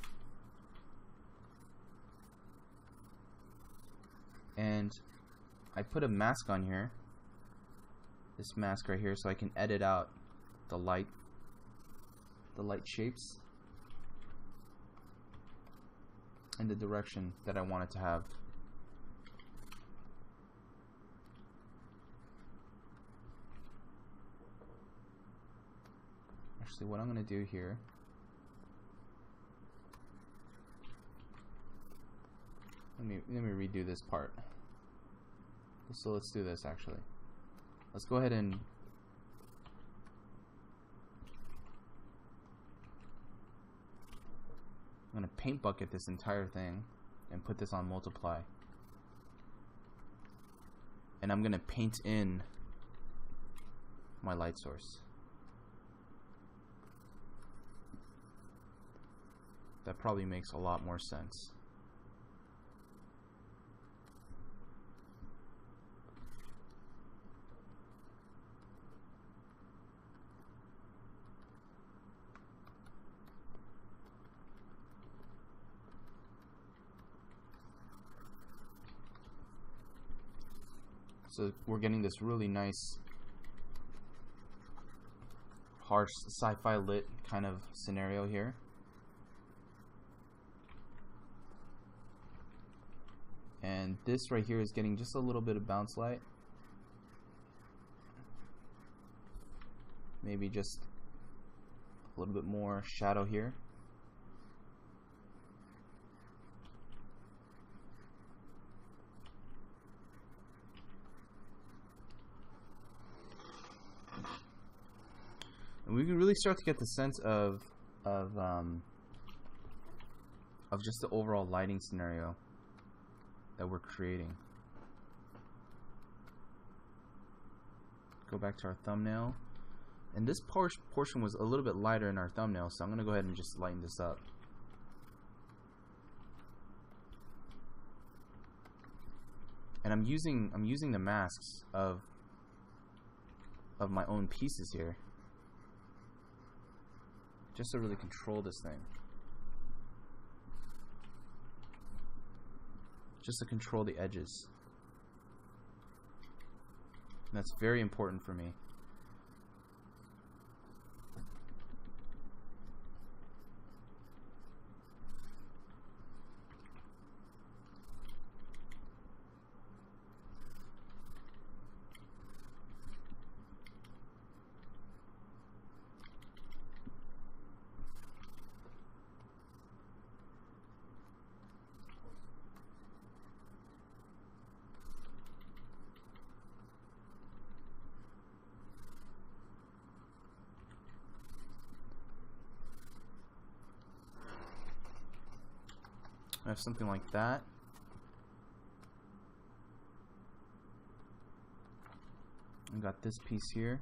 And I put a mask on here, this mask right here, so I can edit out the light shapes in the direction that I want it to have. Actually, what I'm going to do here, let me redo this part. So let's do this actually. Let's go ahead and I'm going to paint bucket this entire thing and put this on multiply. And I'm going to paint in my light source. That probably makes a lot more sense. So we're getting this really nice, harsh sci-fi lit kind of scenario here. And this right here is getting just a little bit of bounce light. Maybe just a little bit more shadow here. And we can really start to get the sense of just the overall lighting scenario that we're creating. Go back to our thumbnail, and this portion was a little bit lighter in our thumbnail, so I'm gonna go ahead and just lighten this up. And I'm using the masks of my own pieces here, just to really control this thing. Just to control the edges. And that's very important for me. I have something like that. I got this piece here.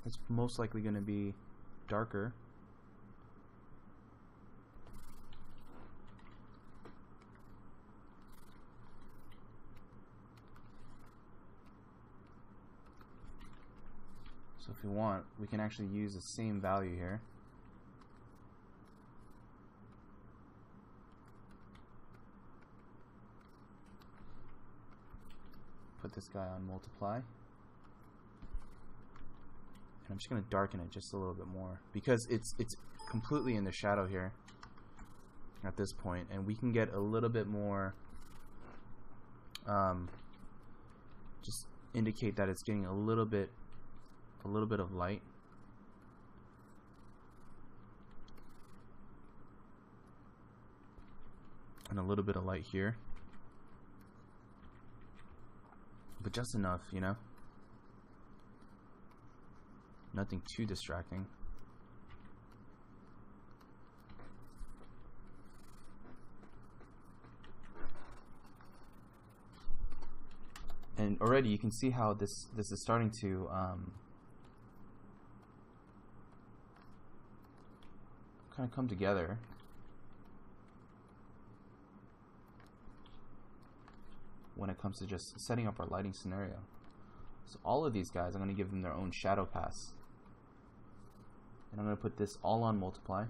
It's most likely going to be darker. So if we want, we can actually use the same value here. Put this guy on multiply. And I'm just going to darken it just a little bit more because it's completely in the shadow here at this point, and we can get a little bit more, just indicate that it's getting a little bit of light. And a little bit of light here. But just enough, you know? Nothing too distracting. And already you can see how this is starting to kind of come together. When it comes to just setting up our lighting scenario. So all of these guys, I'm going to give them their own shadow pass. And I'm going to put this all on multiply.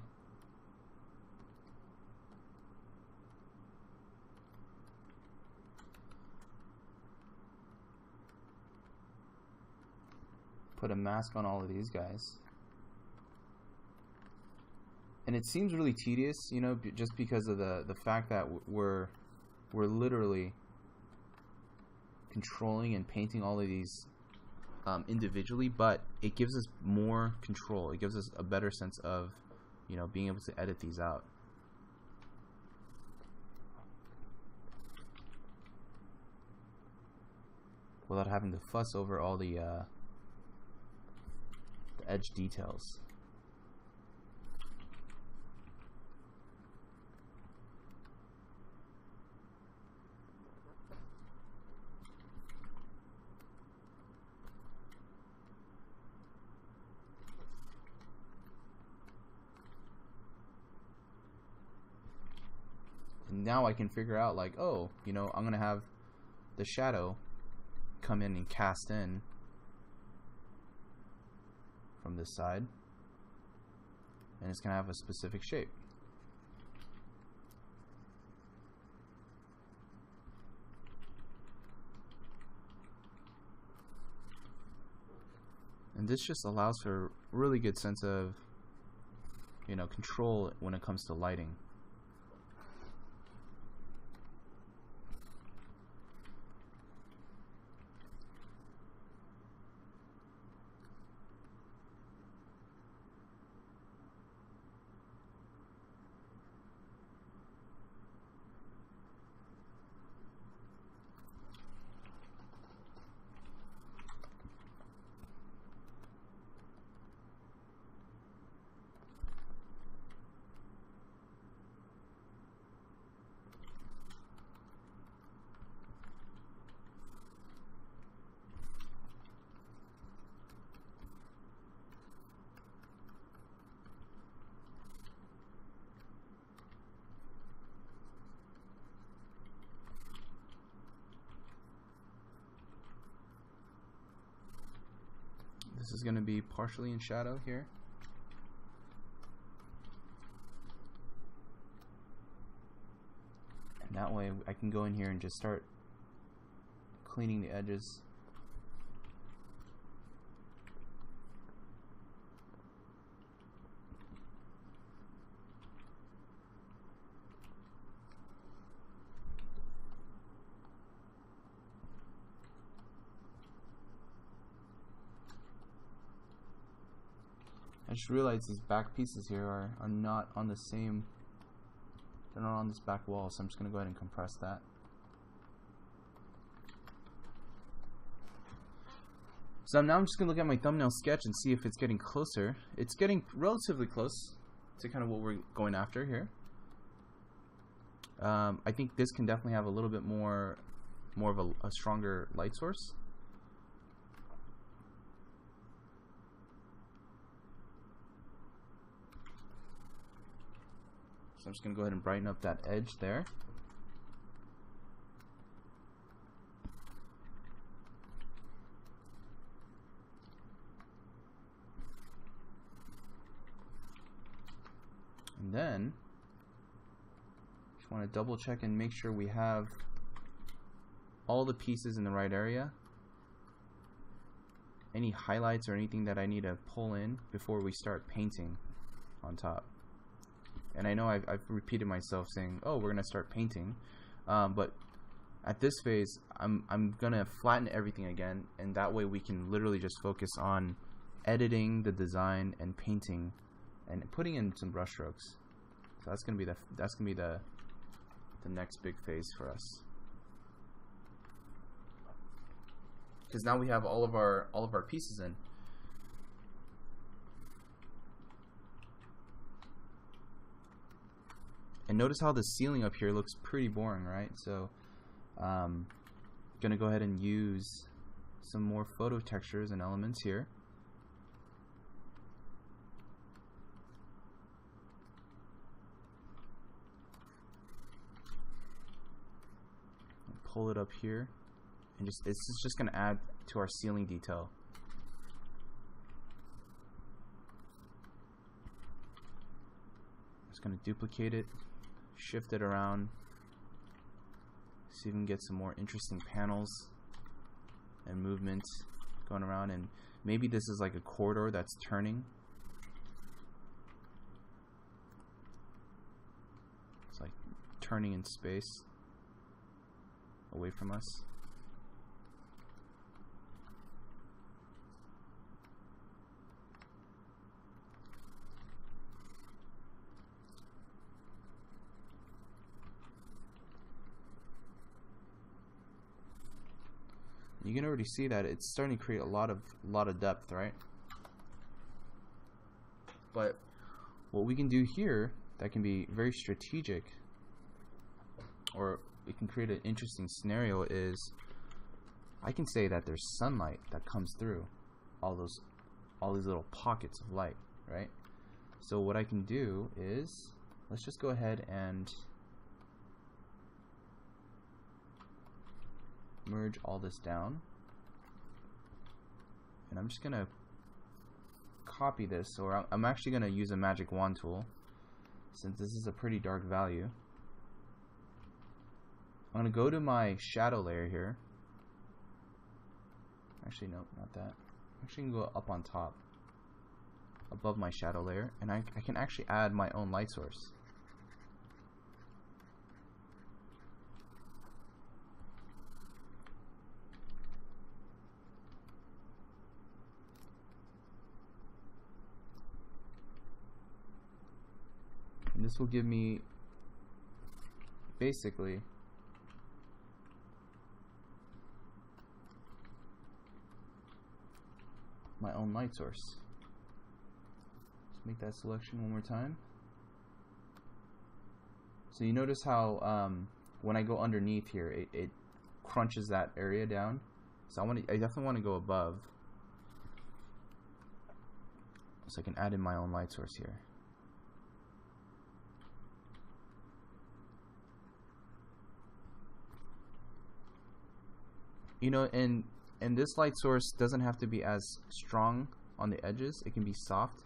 Put a mask on all of these guys. And it seems really tedious, you know, just because of the fact that we're literally controlling and painting all of these individually, but it gives us more control. It gives us a better sense of, you know, being able to edit these out. Without having to fuss over all the edge details. Now I can figure out, like, oh, you know, I'm gonna have the shadow come in and cast in from this side, and it's gonna have a specific shape. And this just allows for a really good sense of, you know, control when it comes to lighting. This is going to be partially in shadow here. And that way I can go in here and just start cleaning the edges. I just realized these back pieces here are not on the same, they're not on this back wall, so I'm just going to go ahead and compress that. So now I'm just going to look at my thumbnail sketch and see if it's getting closer. It's getting relatively close to kind of what we're going after here. I think this can definitely have a little bit more more of a stronger light source. So I'm just going to go ahead and brighten up that edge there. And then just want to double check and make sure we have all the pieces in the right area. Any highlights or anything that I need to pull in before we start painting on top. And I know I've repeated myself saying, oh, we're going to start painting. But at this phase, I'm going to flatten everything again. And that way we can literally just focus on editing the design and painting and putting in some brush strokes. So that's going to be the next big phase for us. Because now we have all of our pieces in. And notice how the ceiling up here looks pretty boring, right? So gonna go ahead and use some more photo textures and elements here. Pull it up here, and it's just gonna add to our ceiling detail. Just gonna duplicate it, shift it around, see if we can get some more interesting panels and movement going around. And maybe this is like a corridor that's turning. It's like turning in space away from us. You can already see that it's starting to create a lot of depth, right? But what we can do here that can be very strategic, or it can create an interesting scenario, is I can say that there's sunlight that comes through all these little pockets of light, right? So what I can do is, let's just go ahead and merge all this down, and I'm just gonna copy this, or I'm actually gonna use a magic wand tool since this is a pretty dark value. I'm gonna go to my shadow layer here. Actually, no, not that. Actually, I can go up on top above my shadow layer, and I can actually add my own light source. And this will give me basically my own light source. Let's make that selection one more time. So you notice how when I go underneath here, it crunches that area down. So I definitely want to go above, so I can add in my own light source here. You know, and this light source doesn't have to be as strong on the edges. It can be soft.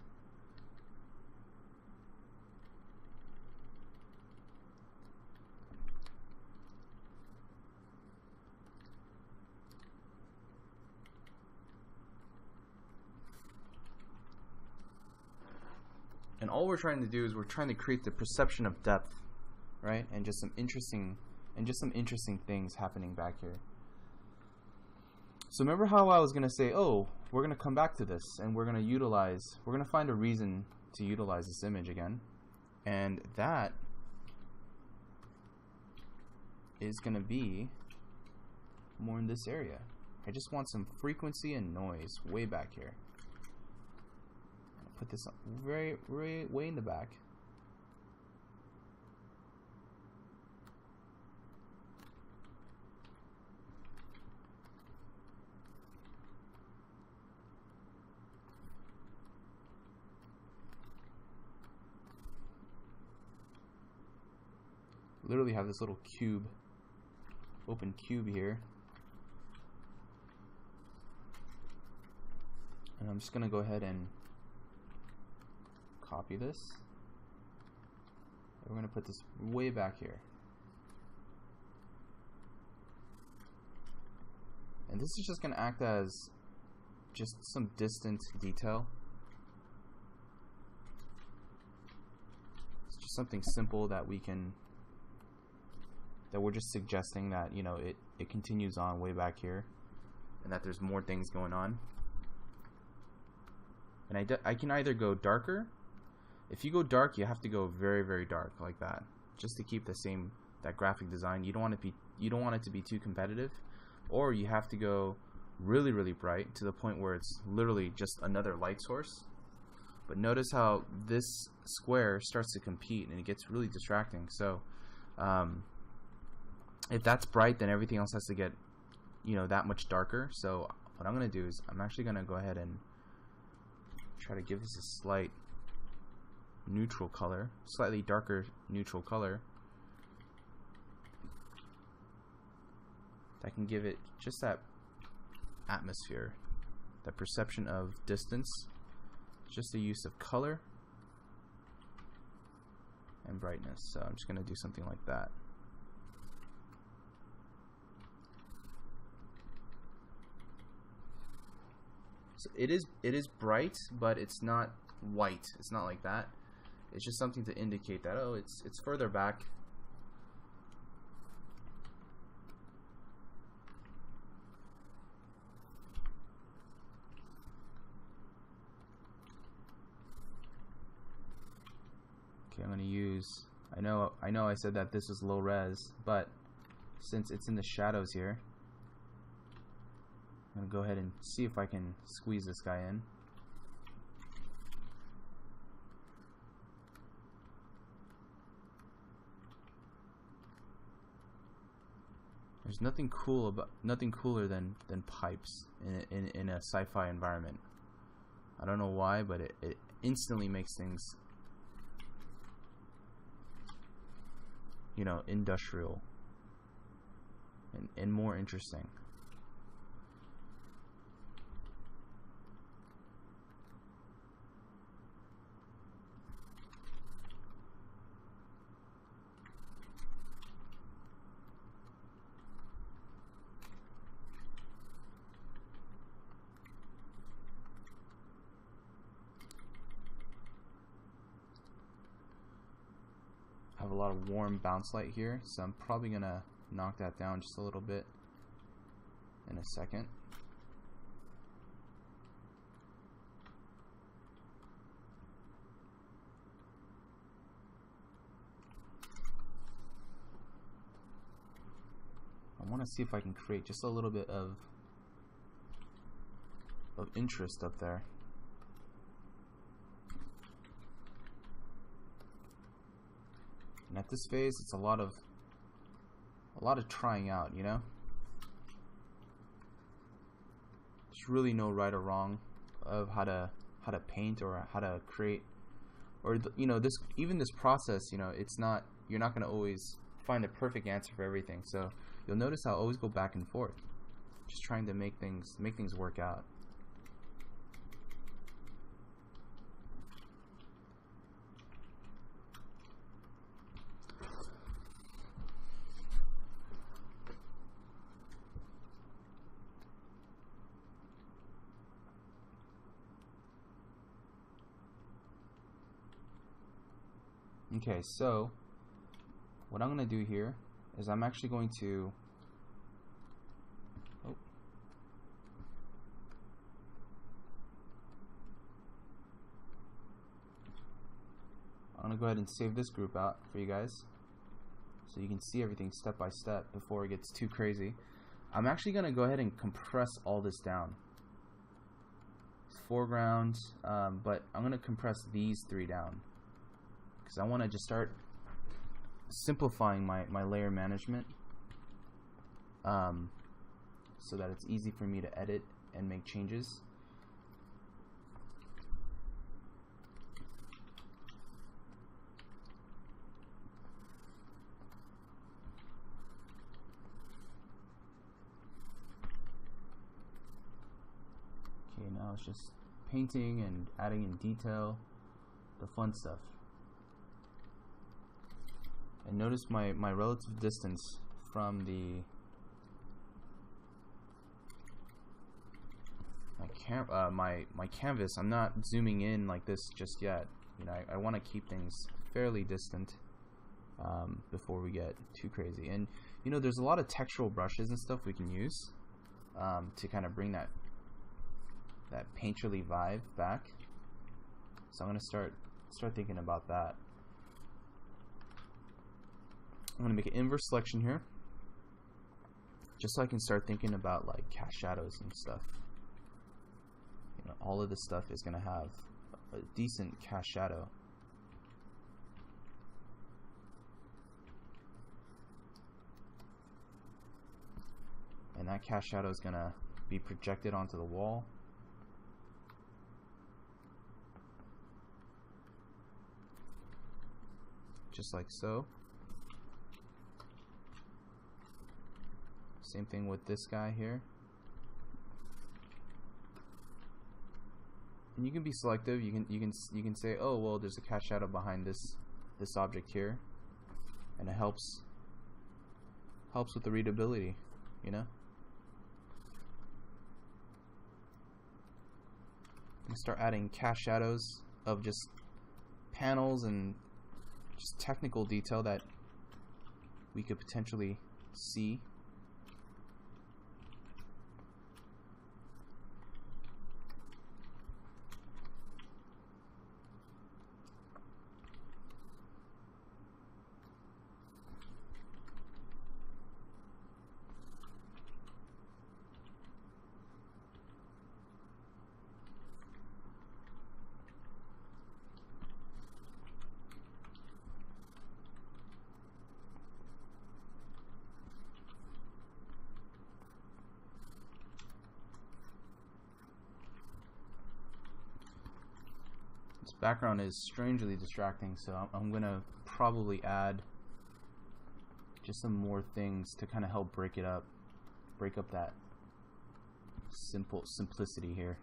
And all we're trying to do is we're trying to create the perception of depth, right? And just some interesting things happening back here. So remember how I was going to say, oh, we're going to come back to this and we're going to find a reason to utilize this image again. And that is going to be more in this area. I just want some frequency and noise way back here. I'll put this way in the back. literally have this little cube, open cube here. And I'm just going to go ahead and copy this. We're going to put this way back here. And this is just going to act as just some distant detail. It's just something simple that we're just suggesting that, you know, it continues on way back here and that there's more things going on. And I can either go darker. If you go dark, you have to go very, very dark like that, just to keep that graphic design. You don't want it to be too competitive, or you have to go really, really bright to the point where it's literally just another light source. But notice how this square starts to compete, and it gets really distracting. So if that's bright, then everything else has to get, you know, that much darker. So what I'm going to do is I'm actually going to go ahead and try to give this a slight neutral color, slightly darker neutral color. That can give it just that atmosphere, that perception of distance, just the use of color and brightness. So I'm just going to do something like that. So it is bright, but it's not white. It's not like that. It's just something to indicate that, oh, it's further back. Okay, I'm going to use, I know I said that this is low res, but since it's in the shadows here, I'm going to go ahead and see if I can squeeze this guy in. There's nothing cooler than pipes in a sci-fi environment. I don't know why, but it instantly makes things, you know, industrial and more interesting. I have a lot of warm bounce light here, so I'm probably gonna knock that down just a little bit in a second. I want to see if I can create just a little bit of interest up there. And at this phase, it's a lot of trying out, you know. There's really no right or wrong of how to paint or how to create, or you know, even this process, you know, you're not going to always find a perfect answer for everything. So you'll notice I'll always go back and forth, just trying to make things work out. Okay, so what I'm going to do here is I'm actually going to go ahead and save this group out for you guys so you can see everything step by step before it gets too crazy. I'm actually going to go ahead and compress all this down. It's foreground, but I'm going to compress these three down, because I want to just start simplifying my layer management, so that it's easy for me to edit and make changes. Now it's just painting and adding in detail, the fun stuff. And notice my relative distance from my canvas. I'm not zooming in like this just yet. You know, I want to keep things fairly distant before we get too crazy. And you know, there's a lot of textural brushes and stuff we can use to kind of bring that painterly vibe back. So I'm gonna start thinking about that. I'm gonna make an inverse selection here, just so I can start thinking about like cast shadows and stuff. You know, all of this stuff is gonna have a decent cast shadow. And that cast shadow is gonna be projected onto the wall. Just like so. Same thing with this guy here. And you can be selective. You can say, oh well, there's a cast shadow behind this object here, and it helps with the readability, you know. I'm gonna start adding cast shadows of just panels and just technical detail that we could potentially see. Background is strangely distracting, so I'm gonna probably add just some more things to kind of help break up that simplicity here.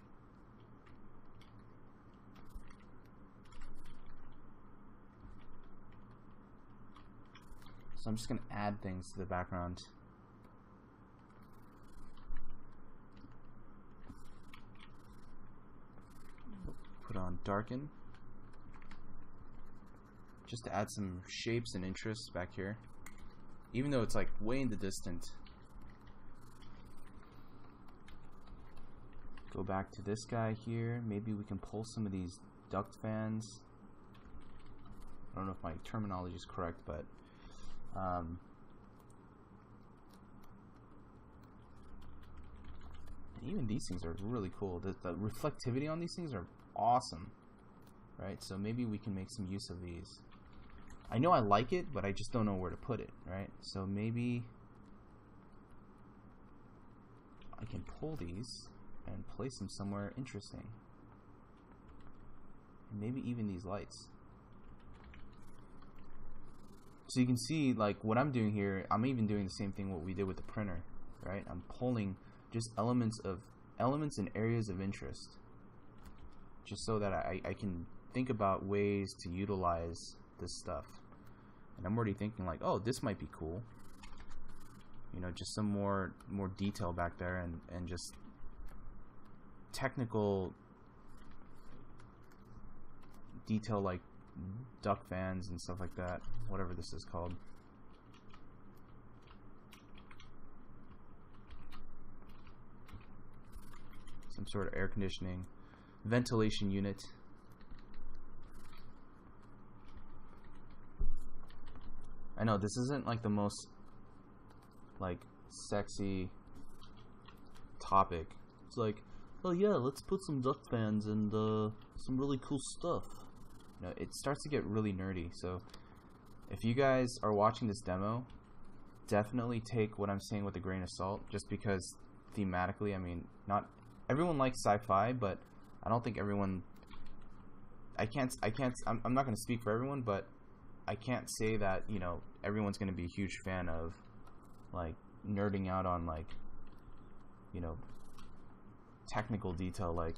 So I'm just gonna add things to the background. Put on darken, just to add some shapes and interests back here, even though it's like way in the distance. Go back to this guy here. Maybe we can pull some of these duct fans. I don't know if my terminology is correct, but and even these things are really cool. The reflectivity on these things are awesome, right? So maybe we can make some use of these. I know I like it, but I just don't know where to put it, right? So maybe I can pull these and place them somewhere interesting. And maybe even these lights. So you can see, like, what I'm doing here, I'm even doing the same thing what we did with the printer, right? I'm pulling just elements and areas of interest, just so that I can think about ways to utilize this stuff. And I'm already thinking like, oh, this might be cool. You know, just some more detail back there, and just technical detail like duct fans and stuff like that, whatever this is called. Some sort of air conditioning, ventilation unit. I know this isn't like the most like sexy topic. It's like, oh yeah, let's put some duct fans and some really cool stuff. You know, it starts to get really nerdy. So if you guys are watching this demo, definitely take what I'm saying with a grain of salt, just because thematically, I mean, not everyone likes sci-fi, but I don't think everyone, I'm not going to speak for everyone, but I can't say that, you know, everyone's going to be a huge fan of like nerding out on like, you know, technical detail like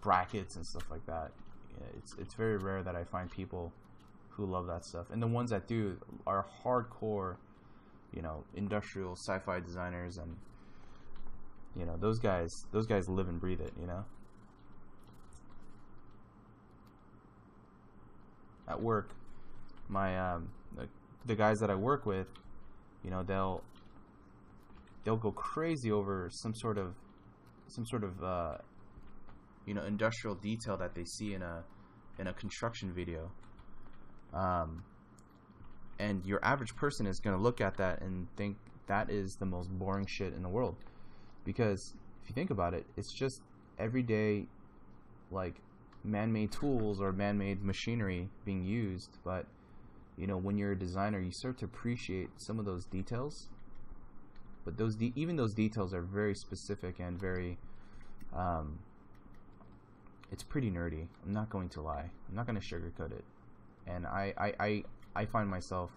brackets and stuff like that. It's very rare that I find people who love that stuff, and the ones that do are hardcore, industrial sci-fi designers, and those guys live and breathe it. At work, my the guys that I work with, they'll go crazy over some sort of industrial detail that they see in a construction video, and your average person is going to look at that and think that is the most boring shit in the world, because if you think about it, it's just everyday, like, man-made tools or man-made machinery being used. But when you're a designer, you start to appreciate some of those details, but even those details are very specific and very it's pretty nerdy. I'm not going to lie. I'm not going to sugarcoat it. And I find myself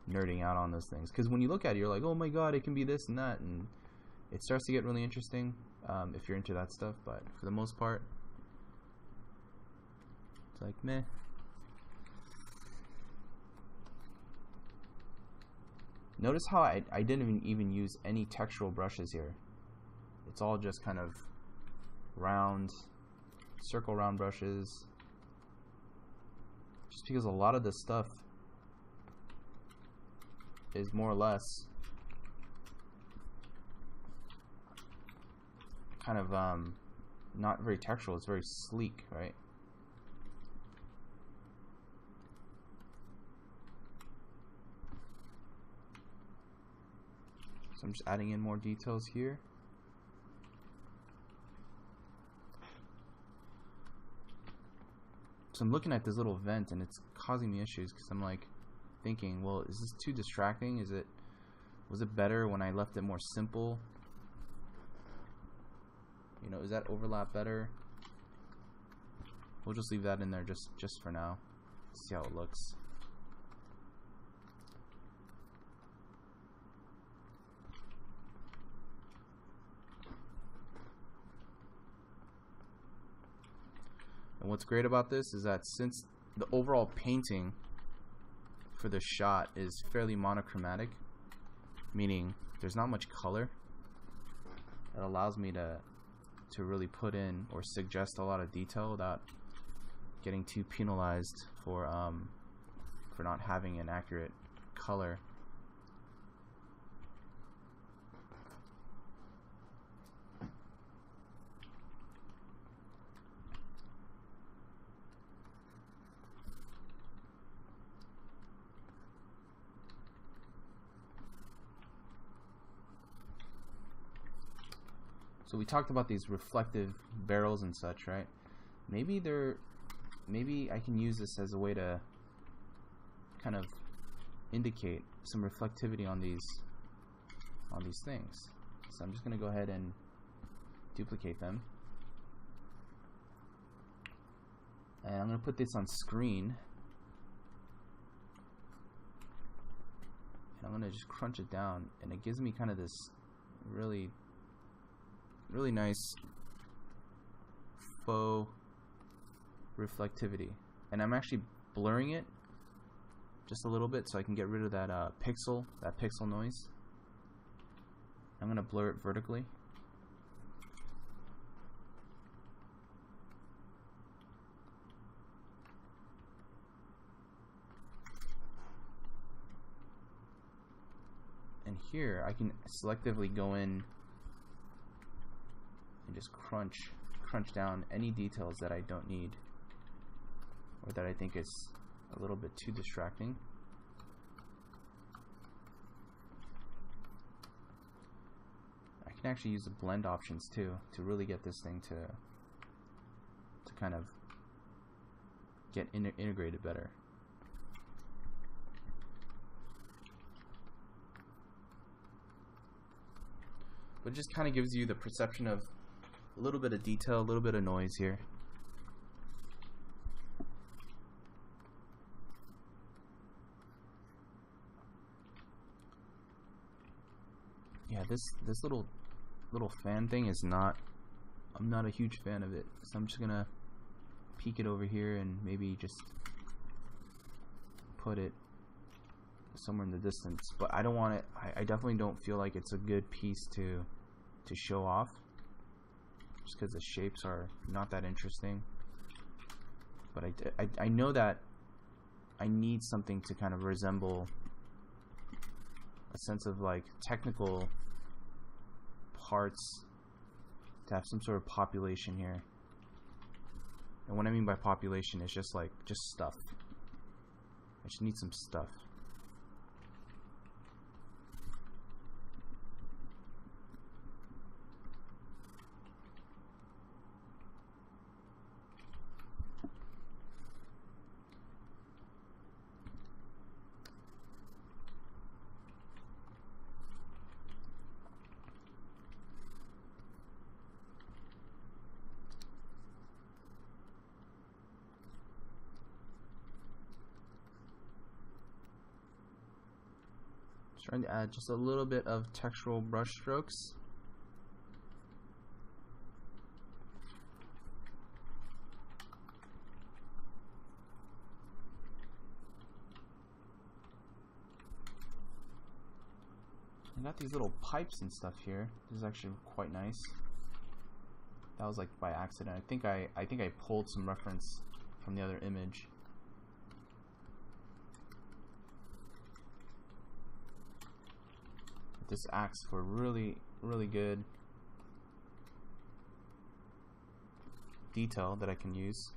nerding out on those things, because when you look at it, you're like, oh my god, it can be this and that, and it starts to get really interesting if you're into that stuff. But for the most part, it's like meh. Notice how I didn't even use any textural brushes here. It's all just kind of round, circle round brushes, just because a lot of this stuff is more or less kind of not very textural. It's very sleek, right? So I'm just adding in more details here. So I'm looking at this little vent and it's causing me issues, because I'm like thinking, well, is this too distracting? Was it better when I left it more simple? Is that overlap better? We'll just leave that in there just for now. See how it looks. And what's great about this is that since the overall painting for the shot is fairly monochromatic, meaning there's not much color, it allows me to really put in or suggest a lot of detail without getting too penalized for not having an accurate color. So we talked about these reflective barrels and such, right? Maybe I can use this as a way to kind of indicate some reflectivity on these things. So I'm just going to go ahead and duplicate them. And I'm going to put this on screen. And I'm going to just crunch it down, and it gives me kind of this really nice faux reflectivity. And I'm actually blurring it just a little bit so I can get rid of that pixel noise. I'm going to blur it vertically. And here I can selectively go in and just crunch down any details that I don't need, or that I think is a little bit too distracting. I can actually use the blend options too to really get this thing to kind of get integrated better. But it just kind of gives you the perception of a little bit of detail, a little bit of noise here. Yeah, this little fan thing is not I'm not a huge fan of it, so I'm just gonna peek it over here and maybe just put it somewhere in the distance. But I don't want it. I definitely don't feel like it's a good piece to show off, just because the shapes are not that interesting. But I know that I need something to kind of resemble a sense of like technical parts, to have some sort of population here. And what I mean by population is just like stuff. I just need some stuff. Trying to add just a little bit of textural brush strokes. I got these little pipes and stuff here. This is actually quite nice. That was like by accident. I think I pulled some reference from the other image. This acts for really good detail that I can use.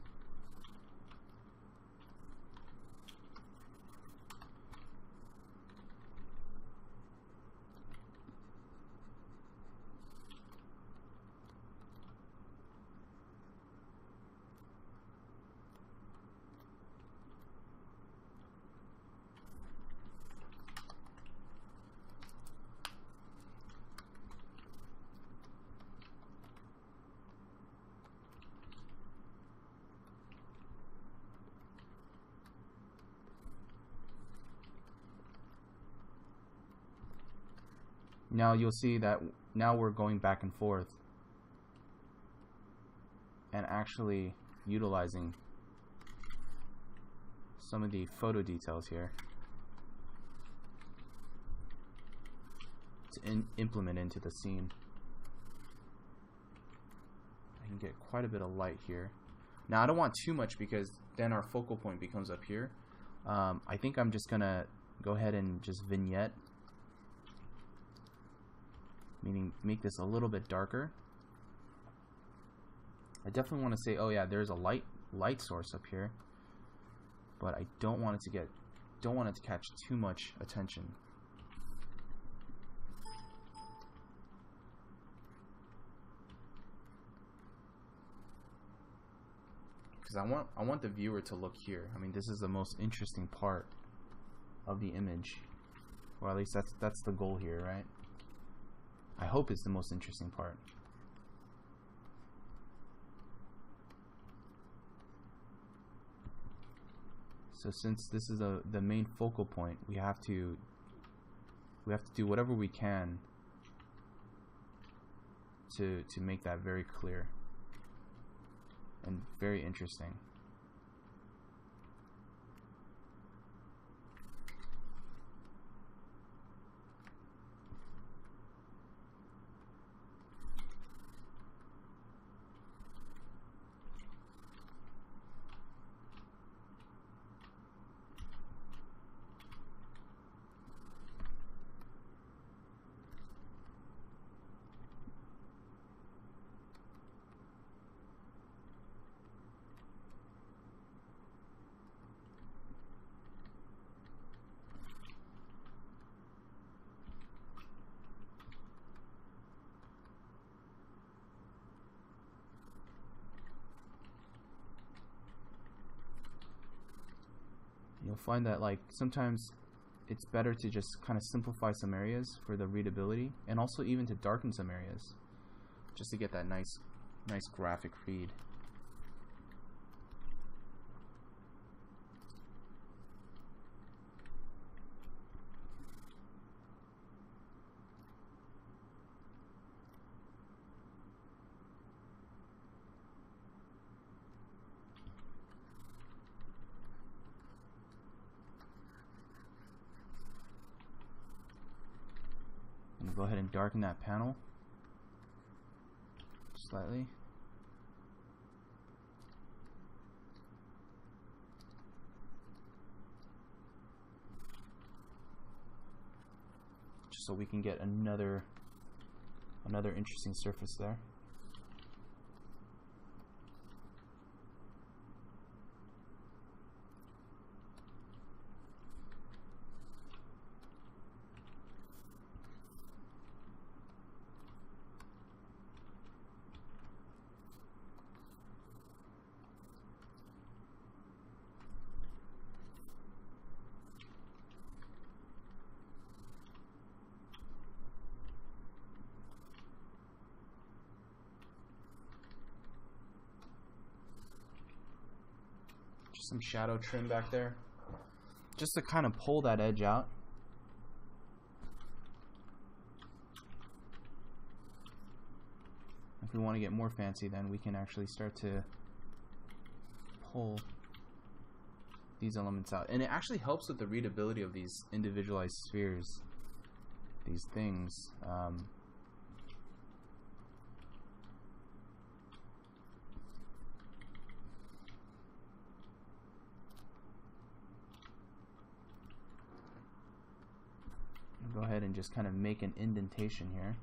Now you'll see that now we're going back and forth and actually utilizing some of the photo details here to implement into the scene. I can get quite a bit of light here. Now I don't want too much because then our focal point becomes up here. I think I'm just gonna go ahead and just vignette, meaning make this a little bit darker. I definitely want to say, oh yeah, there's a light source up here, but I don't want it to catch too much attention. Because I want the viewer to look here. I mean, this is the most interesting part of the image, or at least that's the goal here, right? I hope it's the most interesting part. So since this is the main focal point, we have to do whatever we can to make that very clear and very interesting. You'll find that like sometimes it's better to just kind of simplify some areas for the readability, and also even to darken some areas just to get that nice graphic read. I'm gonna go ahead and darken that panel slightly. Just so we can get another interesting surface there. Some shadow trim back there just to kind of pull that edge out. If we want to get more fancy, then we can actually start to pull these elements out, and it actually helps with the readability of these individualized spheres, these things. Go ahead and just kind of make an indentation here.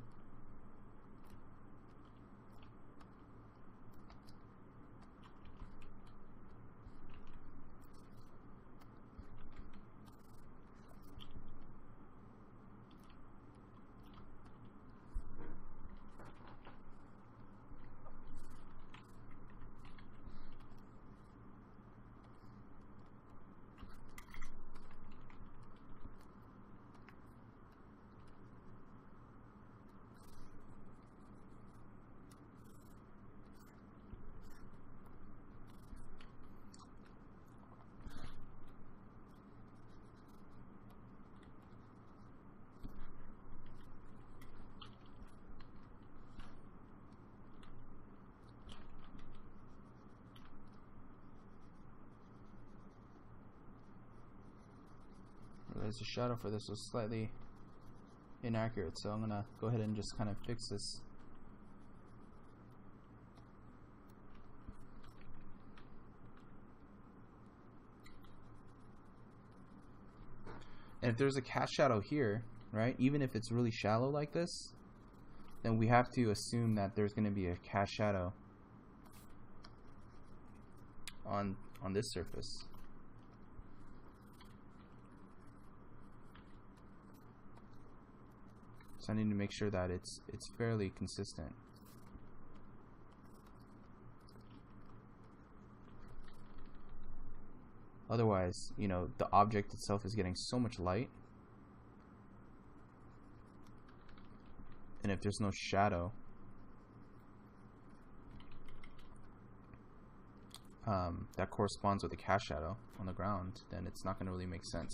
The shadow for this was slightly inaccurate, so I'm gonna go ahead and just kind of fix this. And if there's a cast shadow here, right, even if it's really shallow like this, then we have to assume that there's going to be a cast shadow on this surface. So I need to make sure that it's fairly consistent. Otherwise, you know, the object itself is getting so much light, and if there's no shadow, that corresponds with the cast shadow on the ground, then it's not going to really make sense.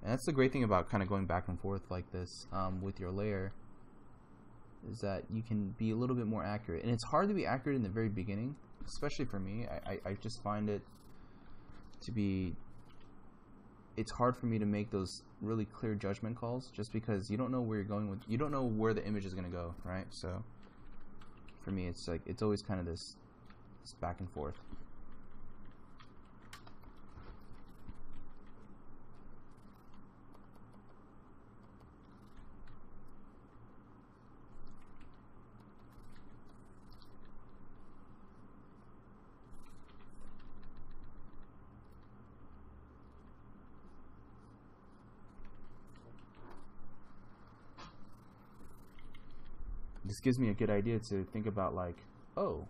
And that's the great thing about kind of going back and forth like this with your layer, is that you can be a little bit more accurate. And it's hard to be accurate in the very beginning, especially for me. I just find it to be, it's hard for me to make those really clear judgment calls, just because you don't know where you're going with, you don't know where the image is going to go, right? So for me, it's like, it's always kind of this back and forth. This gives me a good idea to think about, like, oh,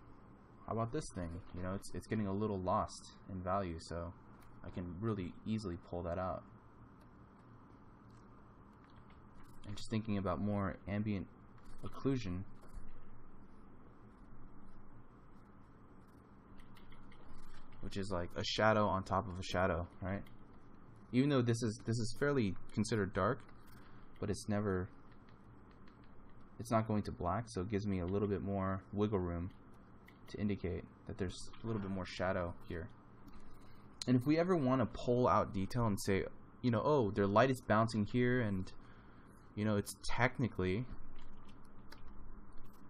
how about this thing? You know, it's getting a little lost in value, so I can really easily pull that out. And just thinking about more ambient occlusion, which is like a shadow on top of a shadow, right? Even though this is fairly considered dark, but it's not going to black, so it gives me a little bit more wiggle room to indicate that there's a little bit more shadow here. And if we ever want to pull out detail and say, you know, oh, their light is bouncing here, and you know, it's technically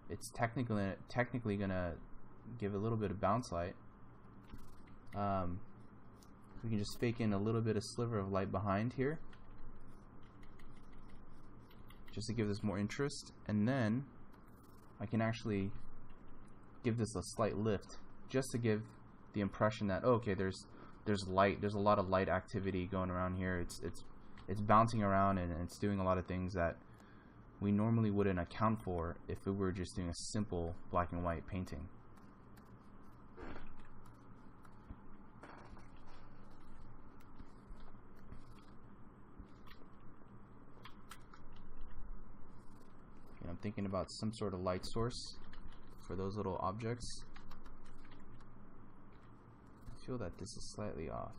gonna give a little bit of bounce light. We can just fake in a little bit of sliver of light behind here, just to give this more interest, and then I can actually give this a slight lift, just to give the impression that, oh, okay, there's light, there's a lot of light activity going around here. It's bouncing around, and it's doing a lot of things that we normally wouldn't account for if we were just doing a simple black and white painting. And I'm thinking about some sort of light source for those little objects. I feel that this is slightly off.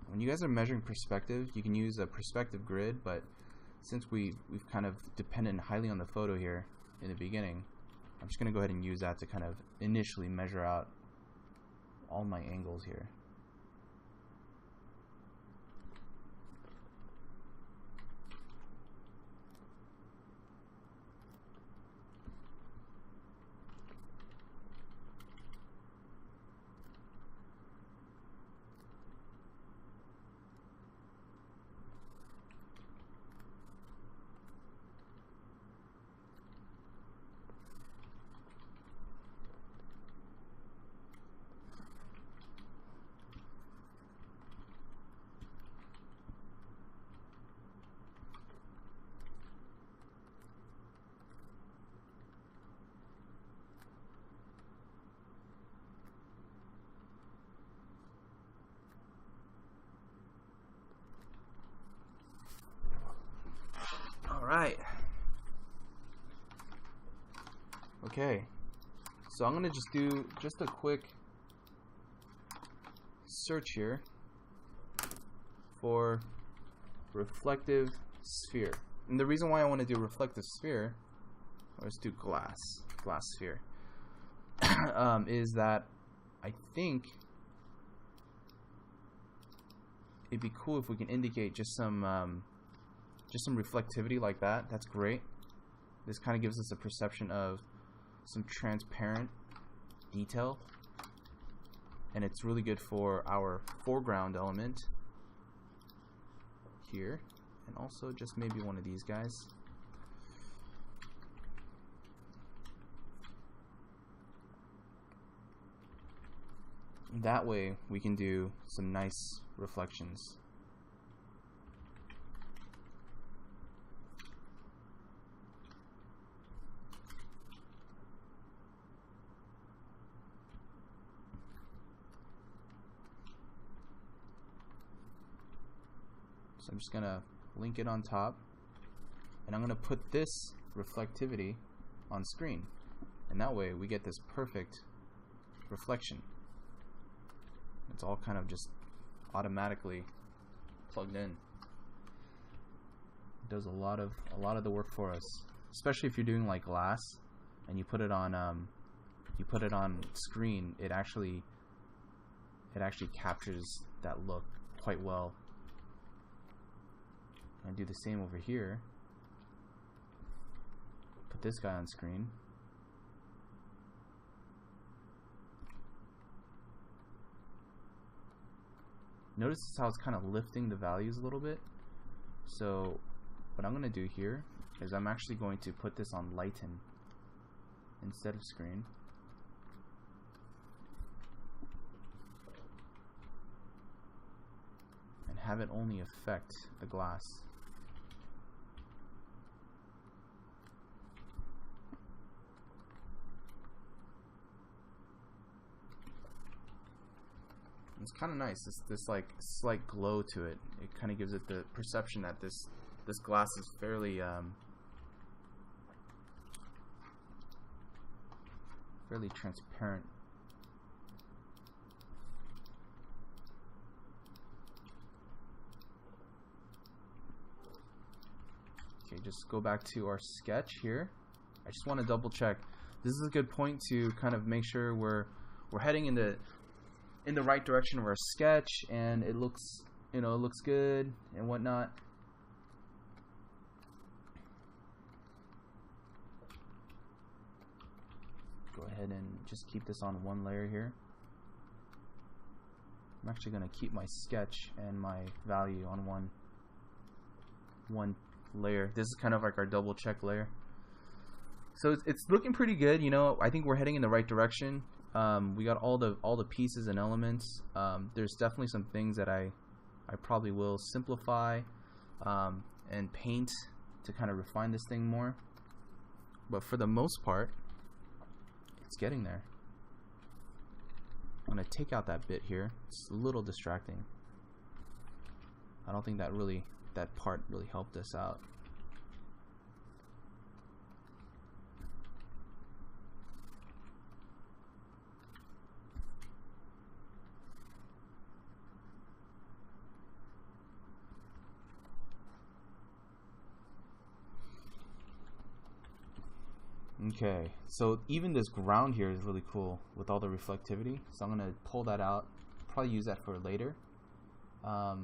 When you guys are measuring perspective, you can use a perspective grid, but since we've kind of depended highly on the photo here in the beginning, I'm just going to go ahead and use that to kind of initially measure out all my angles here. Alright. Okay. So I'm going to just do just a quick search here for reflective sphere. And the reason why I want to do reflective sphere, or let's do glass sphere, is that I think it'd be cool if we can indicate just some reflectivity like that. That's great. This kind of gives us a perception of some transparent detail, and it's really good for our foreground element here, and also just maybe one of these guys. That way we can do some nice reflections. So I'm just going to link it on top, and I'm going to put this reflectivity on screen, and that way we get this perfect reflection. It's all kind of just automatically plugged in. It does a lot of the work for us, especially if you're doing like glass and you put it on screen. It actually captures that look quite well. I do the same over here. Put this guy on screen. Notice how it's kind of lifting the values a little bit. So what I'm going to do here is I'm actually going to put this on lighten instead of screen. And have it only affect the glass. It's kind of nice. This like slight glow to it. It kind of gives it the perception that this glass is fairly transparent. Okay, just go back to our sketch here. I just want to double check. this is a good point to kind of make sure we're heading in the right direction of our sketch, and it looks, it looks good and whatnot. Go ahead and just keep this on one layer here. I'm actually going to keep my sketch and my value on one layer. This is kind of like our double check layer. So it's looking pretty good. I think we're heading in the right direction. We got all the pieces and elements. There's definitely some things that I probably will simplify and paint to kind of refine this thing more. But for the most part, it's getting there. I'm going to take out that bit here. It's a little distracting. I don't think that part really helped us out. Okay, so even this ground here is really cool with all the reflectivity. So I'm going to pull that out, probably use that for later. I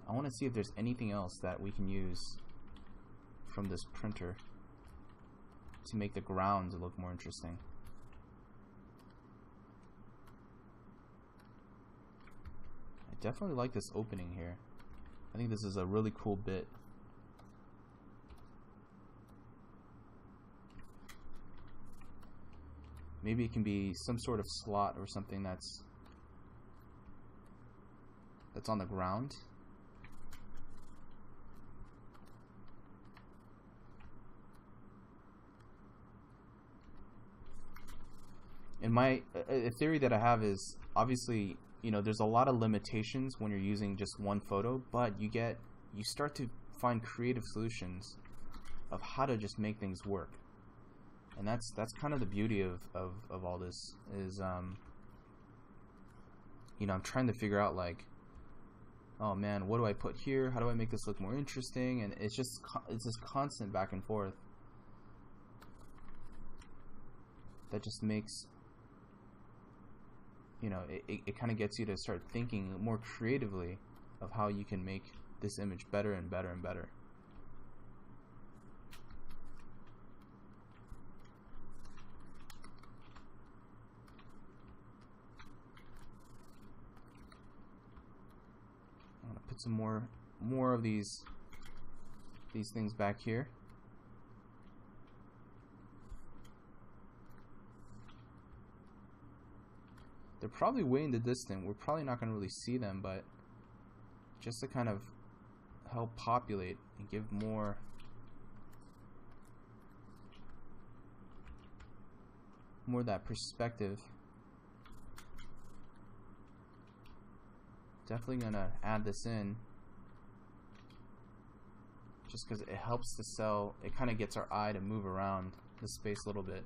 want to see if there's anything else that we can use from this printer to make the ground look more interesting. I definitely like this opening here. I think this is a really cool bit. Maybe it can be some sort of slot or something that's on the ground. And a theory that I have is, obviously, there's a lot of limitations when you're using just one photo, but you start to find creative solutions of how to just make things work. And that's kind of the beauty of all this is, I'm trying to figure out, like, oh man, what do I put here? How do I make this look more interesting? And it's this constant back and forth that just makes, it kind of gets you to start thinking more creatively of how you can make this image better and better and better. Put some more of these things back here. They're probably way in the distance. We're probably not going to really see them, but just to kind of help populate and give more that perspective. Definitely gonna add this in just because it helps the cell. It kind of gets our eye to move around the space a little bit.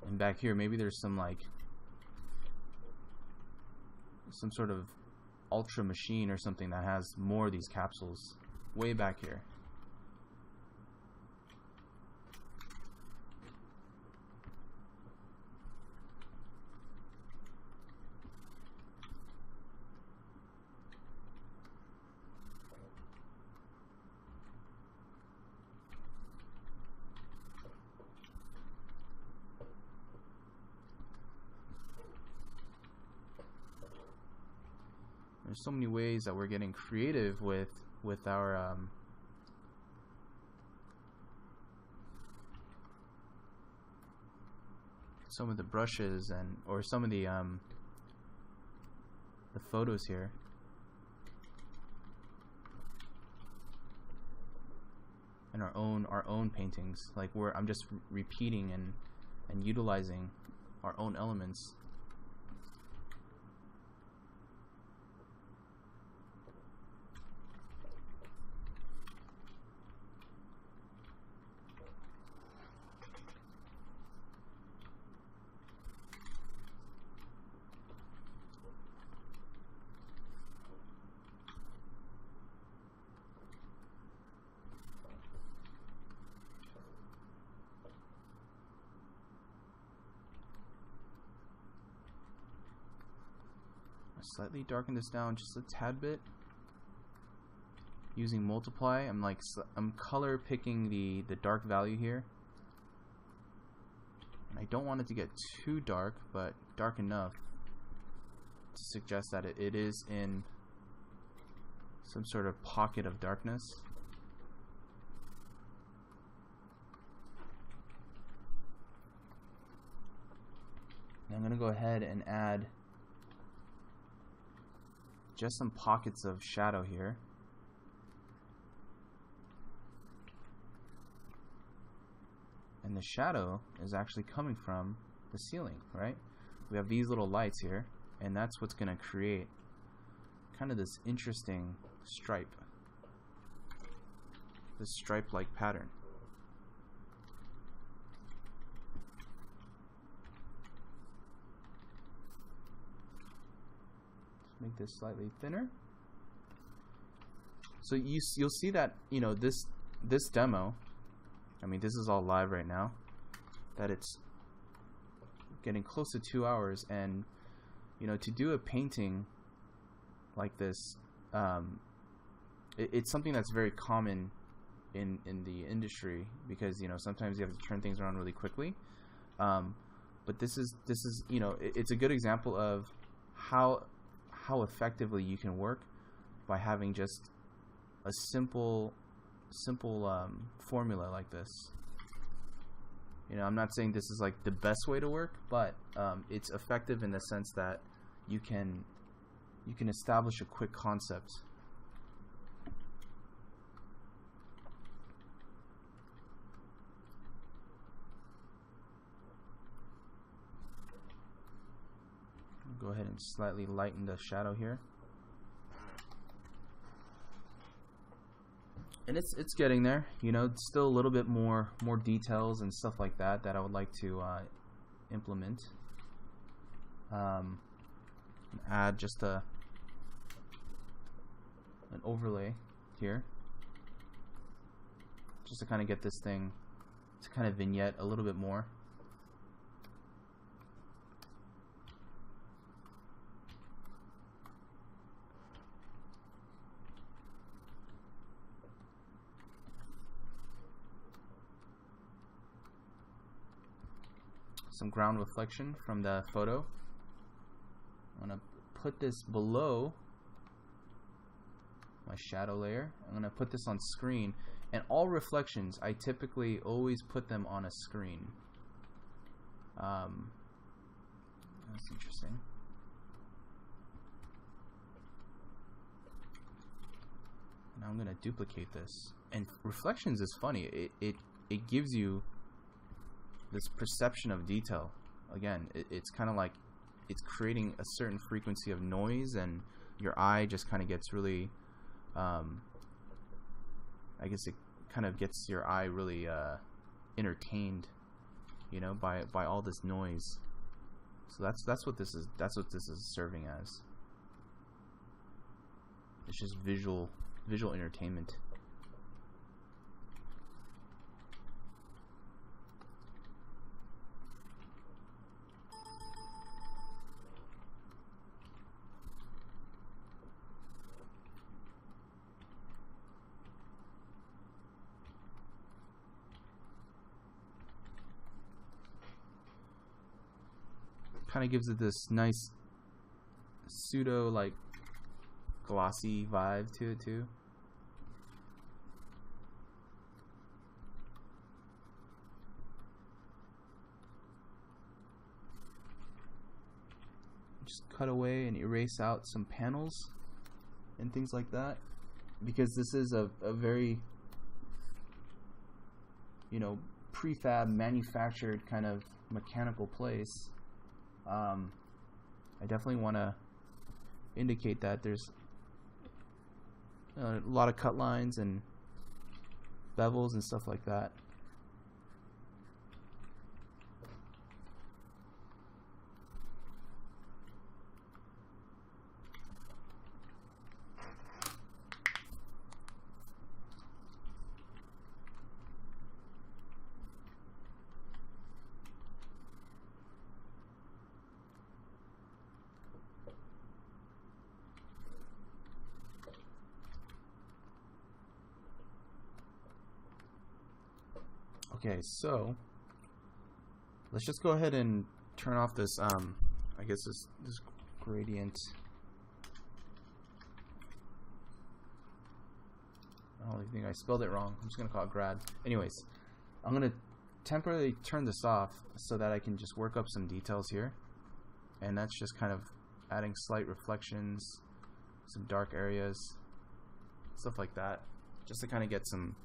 And back here, maybe there's some sort of ultra machine or something that has more of these capsules way back here. There's so many ways that we're getting creative with our some of the brushes or some of the photos here. And our own paintings, like I'm just repeating and utilizing our own elements. slightly darken this down just a tad bit. Using multiply, I'm color picking the dark value here. And I don't want it to get too dark, but dark enough to suggest that it is in some sort of pocket of darkness. And I'm going to go ahead and add just some pockets of shadow here. And the shadow is actually coming from the ceiling, right? We have these little lights here, and that's what's going to create kind of this interesting stripe. This stripe-like pattern. Let's make this slightly thinner. So you'll see that, you know, this demo, I mean, this is all live right now, that it's getting close to 2 hours, and you know, to do a painting like this, it's something that's very common in the industry, because you know, sometimes you have to turn things around really quickly, but this is you know, it's a good example of how effectively you can work by having just a simple formula like this. You know, I'm not saying this is like the best way to work, but it's effective in the sense that you can establish a quick concept. Go ahead and slightly lighten the shadow here. And it's getting there, you know. It's still a little bit more details and stuff like that I would like to implement. Add just an overlay here, just to kind of get this thing to kind of vignette a little bit more. Some ground reflection from the photo. I'm going to put this below my shadow layer. I'm going to put this on screen, and all reflections I typically always put them on a screen. That's interesting. Now I'm going to duplicate this, and reflections is funny. It gives you this perception of detail. Again, it's kind of like it's creating a certain frequency of noise, and your eye just kind of gets really, I guess it kind of gets your eye really entertained, you know, by all this noise. So that's what this is. That's what this is serving as. It's just visual entertainment. Kind of gives it this nice pseudo like glossy vibe to it too. Just cut away and erase out some panels and things like that, because this is a very, you know, prefab manufactured kind of mechanical place. I definitely want to indicate that there's a lot of cut lines and bevels and stuff like that. Okay, so let's just go ahead and turn off this I guess this gradient. Oh, I think I spelled it wrong. I'm just gonna call it grad. Anyways, I'm gonna temporarily turn this off so that I can just work up some details here, and that's just kind of adding slight reflections, some dark areas, stuff like that, just to kind of get some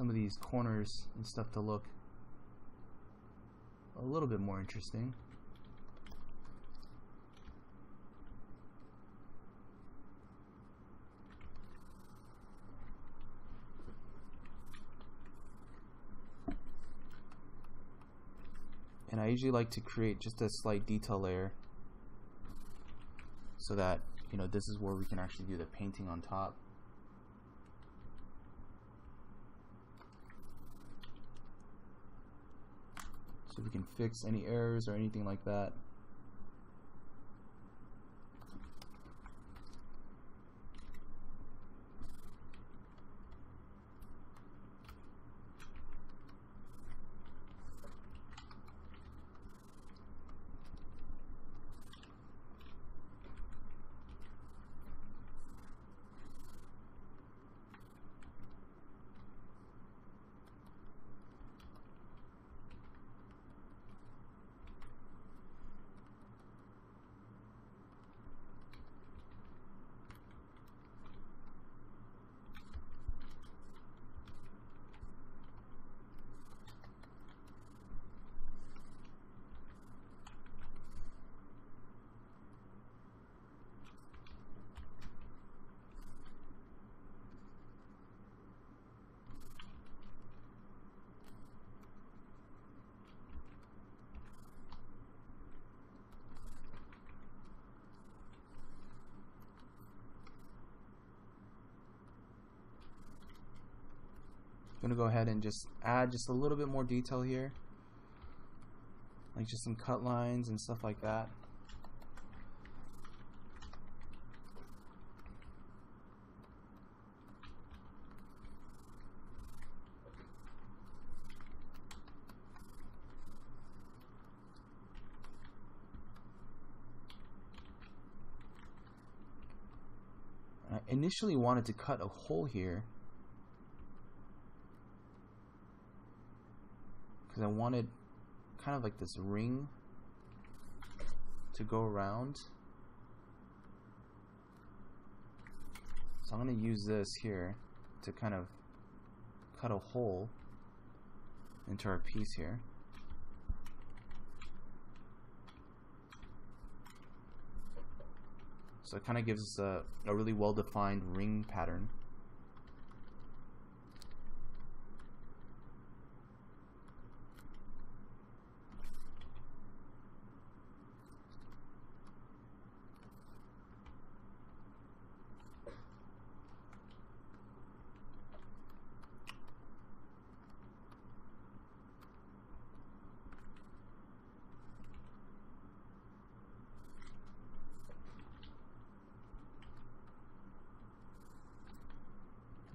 of these corners and stuff to look a little bit more interesting. And I usually like to create just a slight detail layer so that, you know, this is where we can actually do the painting on top. So we can fix any errors or anything like that. I'm gonna go ahead and just add just a little bit more detail here, like just some cut lines and stuff like that. I initially wanted to cut a hole here because I wanted kind of like this ring to go around. So I'm going to use this here to kind of cut a hole into our piece here. So it kind of gives us a really well-defined ring pattern.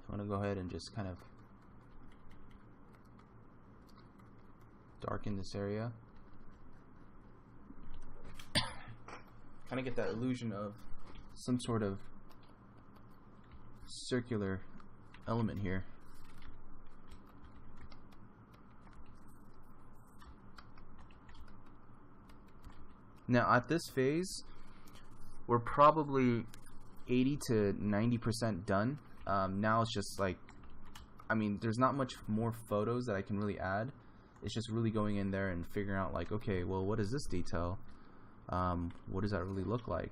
I'm going to go ahead and just kind of darken this area. Kind of get that illusion of some sort of circular element here. Now at this phase, we're probably 80 to 90% done. Now it's just like, I mean, there's not much more photos that I can really add. It's just really going in there and figuring out like, okay, well, what is this detail? What does that really look like?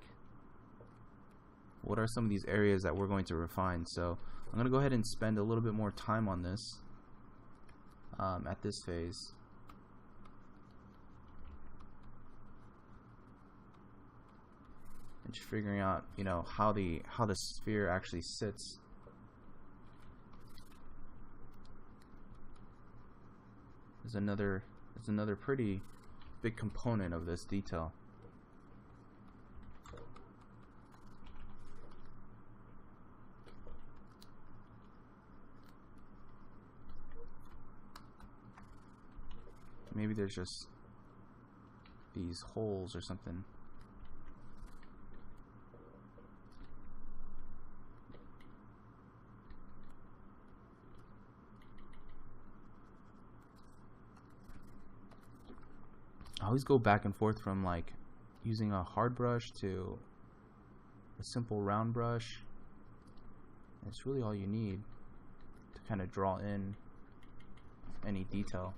What are some of these areas that we're going to refine? So I'm going to go ahead and spend a little bit more time on this at this phase. And just figuring out, you know, how the sphere actually sits. Is another pretty big component of this detail. Maybe there's just these holes or something. I always go back and forth from like using a hard brush to a simple round brush. It's really all you need to kind of draw in any detail.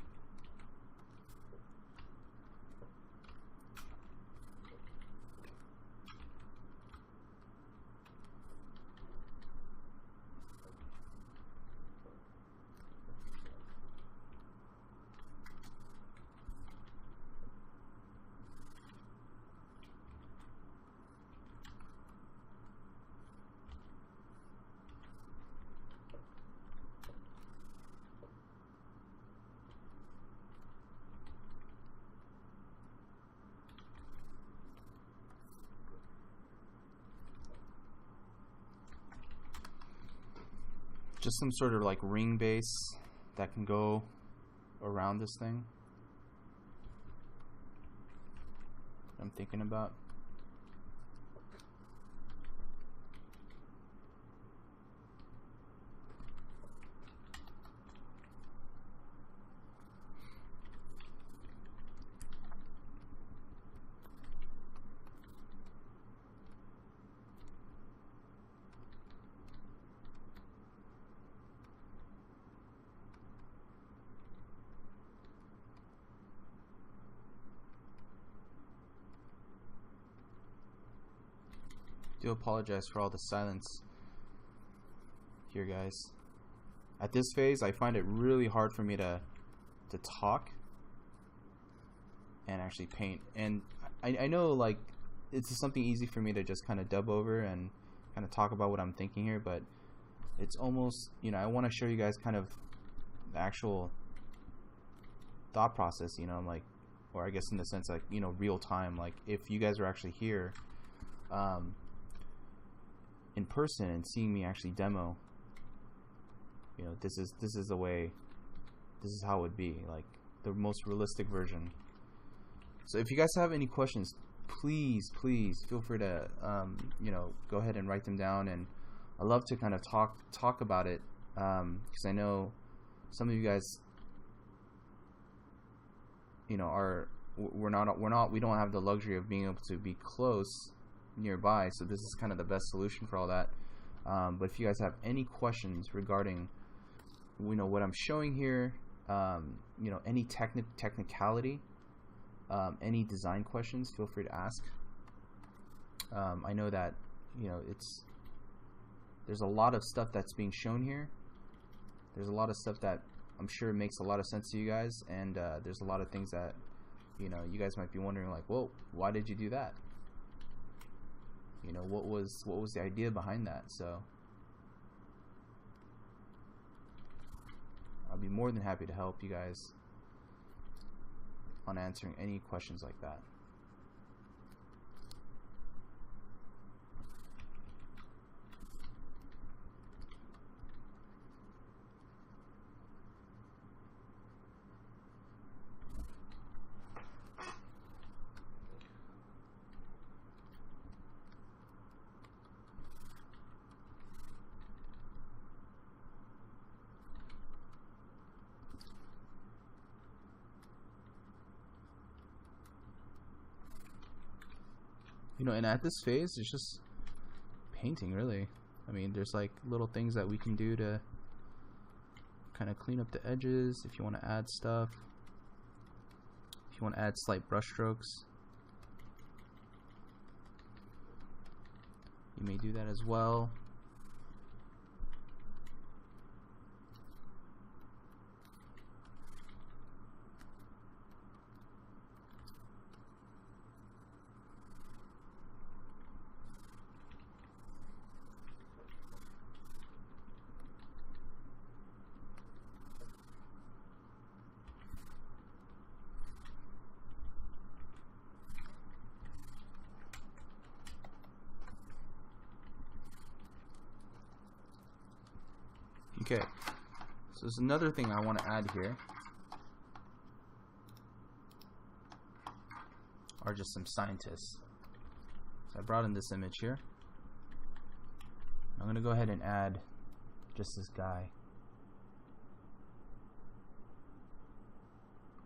Just some sort of like ring base that can go around this thing. I'm thinking about. Do apologize for all the silence here, guys. At this phase, I find it really hard for me to talk and actually paint. And I know like it's something easy for me to just kind of dub over and kind of talk about what I'm thinking here, but it's almost, you know, I want to show you guys kind of the actual thought process, you know, like, or I guess in the sense like, you know, real time, like if you guys are actually here in person and seeing me actually demo, you know, this is the way, this is how it would be, like the most realistic version. So if you guys have any questions, please feel free to you know, go ahead and write them down, and I love to kind of talk about it, because I know some of you guys, you know, we don't have the luxury of being able to be close nearby, so this is kind of the best solution for all that. But if you guys have any questions regarding, you know, what I'm showing here, you know, any technicality, any design questions, feel free to ask. I know that, you know, there's a lot of stuff that's being shown here. There's a lot of stuff that I'm sure makes a lot of sense to you guys, and there's a lot of things that, you know, you guys might be wondering like, well, why did you do that? You know, what was the idea behind that? So I'll be more than happy to help you guys on answering any questions like that. You know, and at this phase, it's just painting, really. I mean, there's like little things that we can do to kind of clean up the edges if you want to add stuff. If you want to add slight brush strokes, you may do that as well. Okay, so there's another thing I want to add here. are just some scientists. So I brought in this image here. I'm going to go ahead and add just this guy.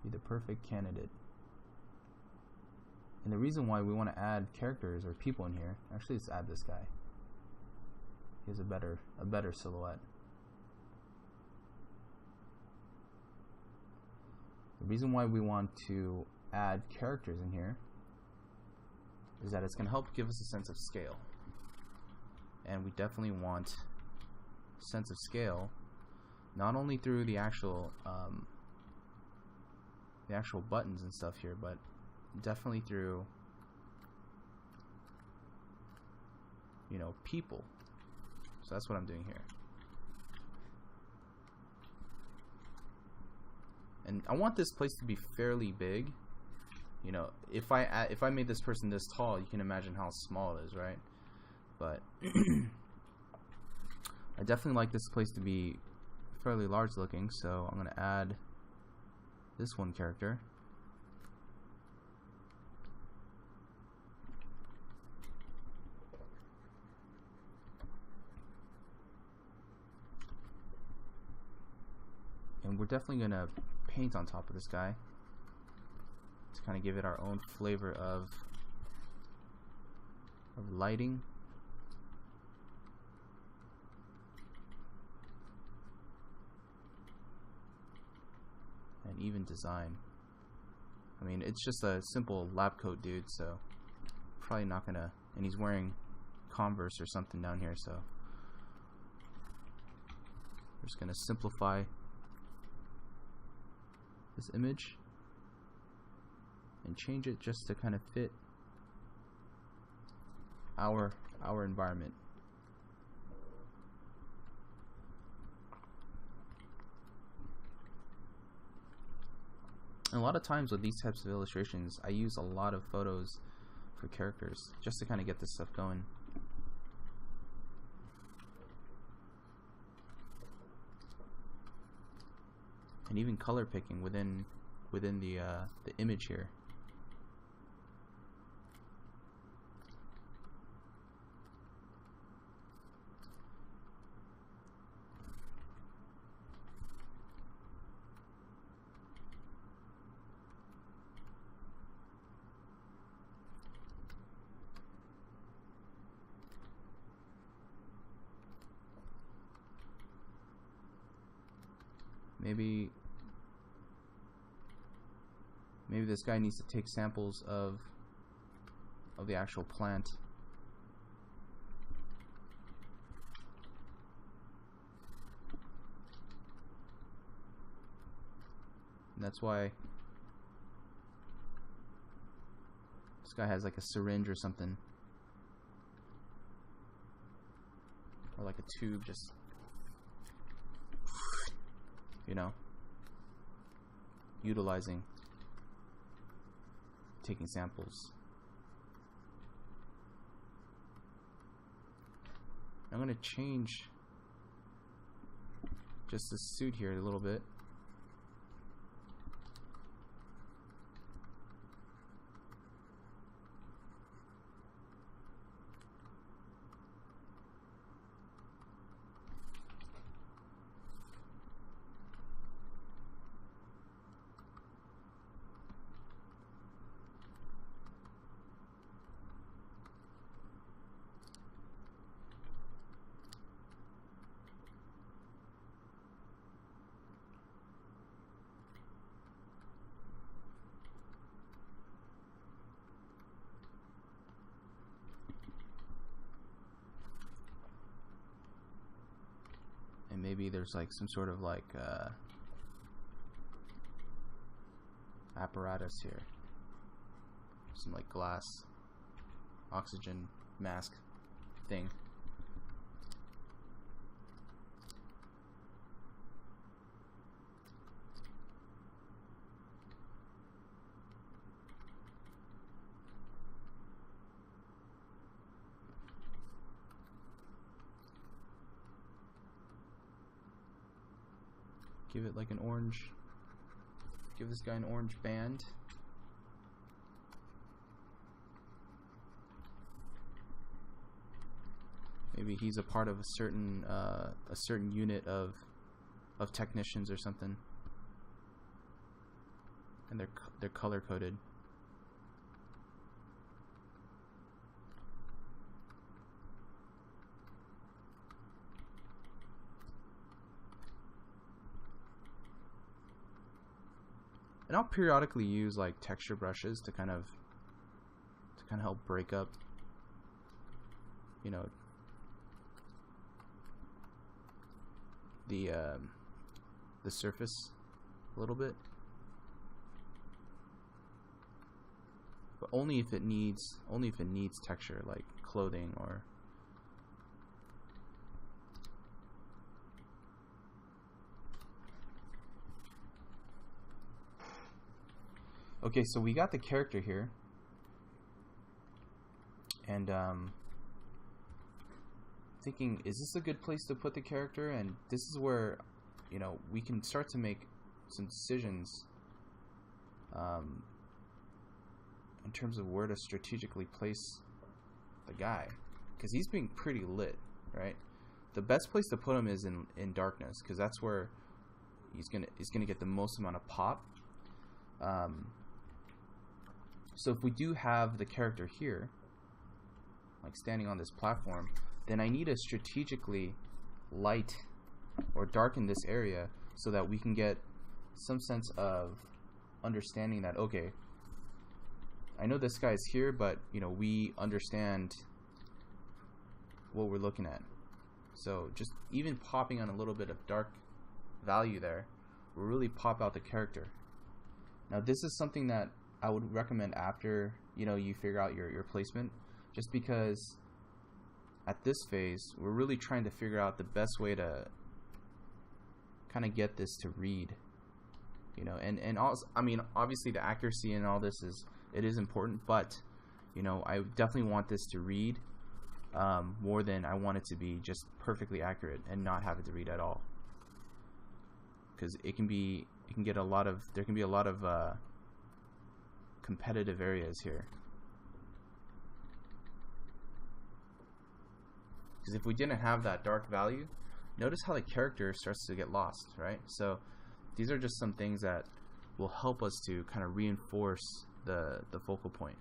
Be the perfect candidate. And the reason why we want to add characters or people in here, actually let's add this guy. He has a better silhouette. The reason why we want to add characters in here is that it's going to help give us a sense of scale. And we definitely want a sense of scale not only through the actual buttons and stuff here, but definitely through, you know, people. So that's what I'm doing here. And I want this place to be fairly big. You know, if I made this person this tall, you can imagine how small it is, right? But I definitely like this place to be fairly large looking, so I'm going to add this one character. And we're definitely going to paint on top of this guy to kind of give it our own flavor of lighting. And even design. I mean, it's just a simple lab coat dude, so probably not gonna, and he's wearing Converse or something down here, so we're just gonna simplify this image and change it just to kind of fit our environment. And a lot of times with these types of illustrations, I use a lot of photos for characters just to kind of get this stuff going. And even color picking within the image here. Maybe this guy needs to take samples of the actual plant. And that's why this guy has like a syringe or something, or like a tube, just, you know, utilizing, taking samples. I'm going to change just this suit here a little bit. And maybe there's like some sort of like apparatus here, some like glass oxygen mask thing. Give it like an orange, give this guy an orange band. maybe he's a part of a certain unit of technicians or something, and they're color coded. And I'll periodically use like texture brushes to kind of help break up, you know, the surface a little bit, but only if it needs texture, like clothing or. Okay, so we got the character here, and thinking, is this a good place to put the character? And this is where, you know, we can start to make some decisions in terms of where to strategically place the guy, because he's being pretty lit, right? The best place to put him is in darkness, because that's where he's gonna get the most amount of pop. So if we do have the character here, like standing on this platform, then I need to strategically light or darken this area so that we can get some sense of understanding that, okay, I know this guy's here, but you know, we understand what we're looking at. So just even popping on a little bit of dark value there will really pop out the character. Now this is something that I would recommend after, you know, you figure out your placement, just because at this phase we're really trying to figure out the best way to kind of get this to read, you know, and also, I mean, obviously the accuracy and all this is important, but you know, I definitely want this to read more than I want it to be just perfectly accurate and not have it to read at all, because there can be a lot of competitive areas here. Because if we didn't have that dark value, notice how the character starts to get lost, right? So these are just some things that will help us to kind of reinforce the focal point.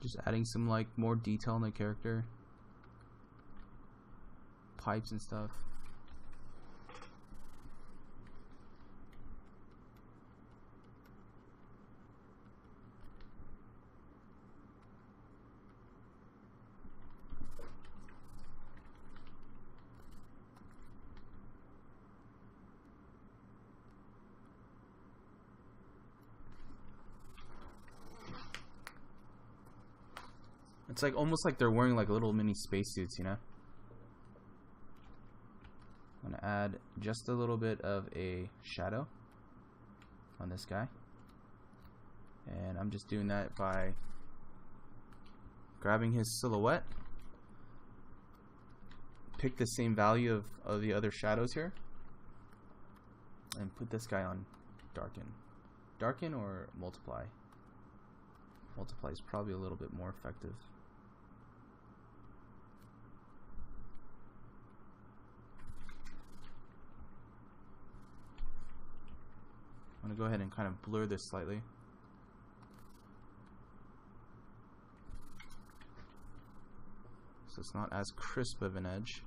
Just adding some like more detail in the character, pipes and stuff. It's like almost like they're wearing like little mini spacesuits, you know? I'm gonna add just a little bit of a shadow on this guy. And I'm just doing that by grabbing his silhouette, pick the same value of the other shadows here, and put this guy on darken. Darken or multiply? Multiply is probably a little bit more effective. I'm going to go ahead and kind of blur this slightly. So it's not as crisp of an edge.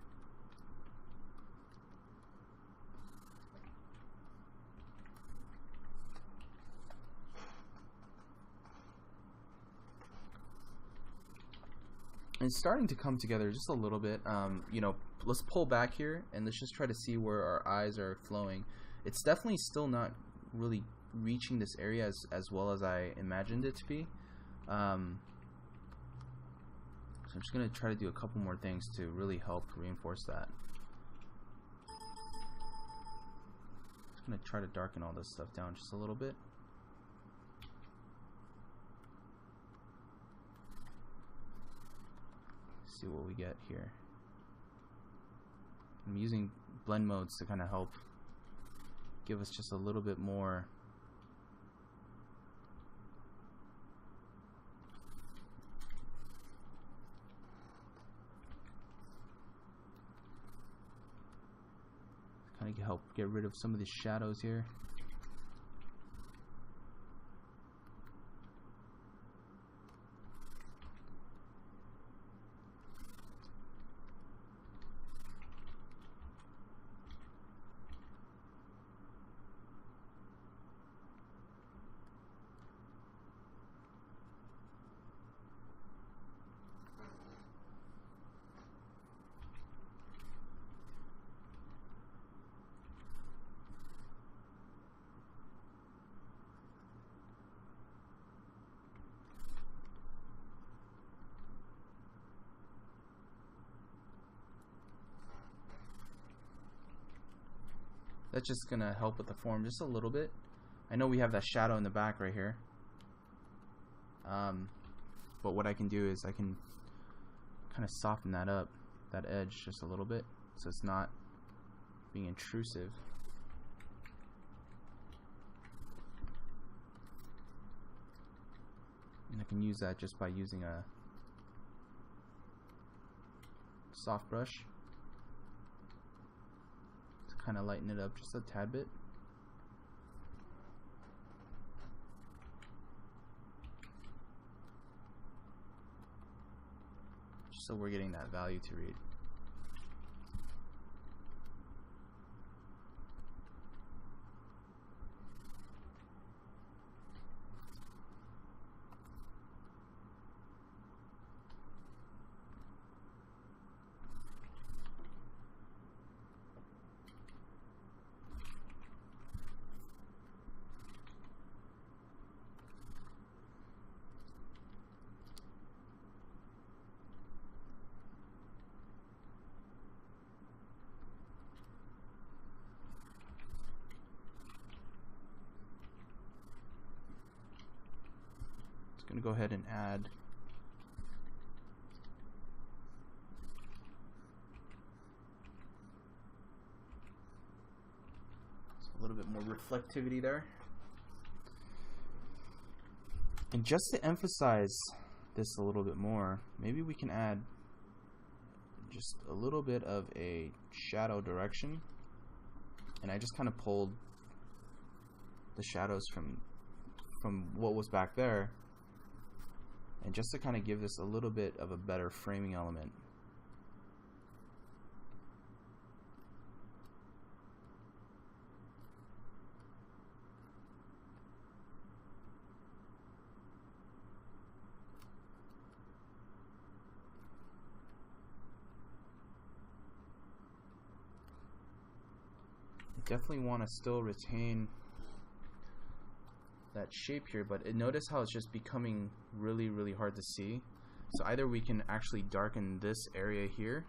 And it's starting to come together just a little bit. You know, let's pull back here and let's just try to see where our eyes are flowing. It's definitely still not really reaching this area as well as I imagined it to be. So I'm just going to try to do a couple more things to really help reinforce that. Just going to try to darken all this stuff down just a little bit. See what we get here. I'm using blend modes to kind of help give us just a little bit more kind of help get rid of some of the shadows here. That's just gonna help with the form just a little bit. I know we have that shadow in the back right here. But what I can do is I can kind of soften that up, that edge just a little bit, so it's not being intrusive. And I can use that just by using a soft brush. Kind of lighten it up just a tad bit. Just so we're getting that value to read. Going to go ahead and add a little bit more reflectivity there. And just to emphasize this a little bit more, maybe we can add just a little bit of a shadow direction. And I just kind of pulled the shadows from what was back there. And just to kind of give this a little bit of a better framing element. I definitely want to still retain that shape here, but notice how it's just becoming really hard to see. So either we can actually darken this area here,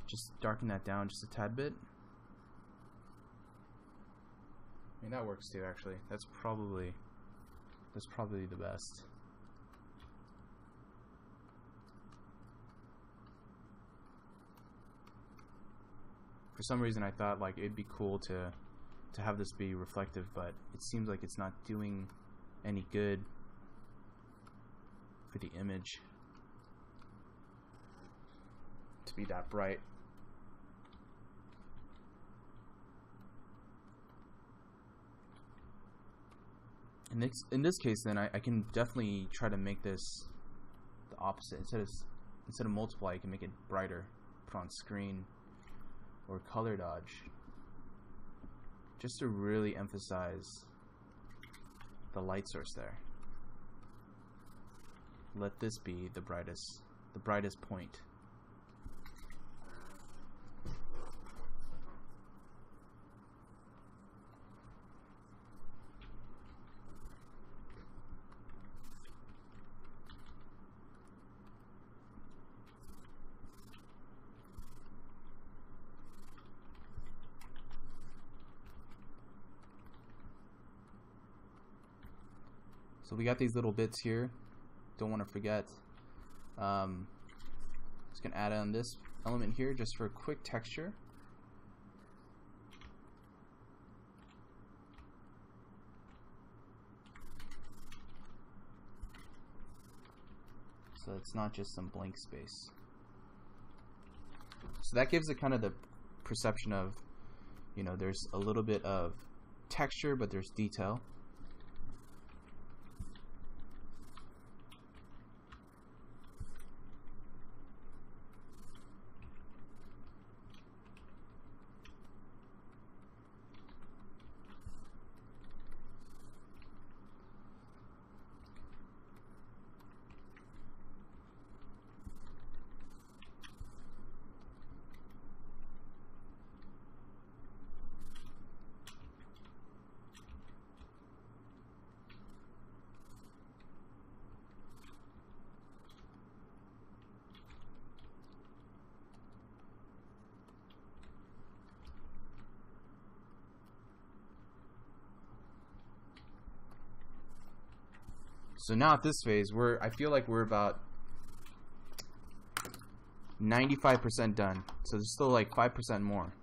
just darken that down just a tad bit. I mean, that works too, actually. That's probably the best. For some reason I thought like it'd be cool to have this be reflective, but it seems like it's not doing any good for the image to be that bright. In this case, then I can definitely try to make this the opposite. Instead of multiply, I can make it brighter, put on screen, or color dodge, just to really emphasize the light source there. Let this be the brightest point. So we got these little bits here. Don't want to forget. Just gonna add on this element here just for a quick texture. So it's not just some blank space. So that gives it kind of the perception of, you know, there's a little bit of texture, but there's detail. So now at this phase, I feel like we're about 95% done. So there's still like 5% more.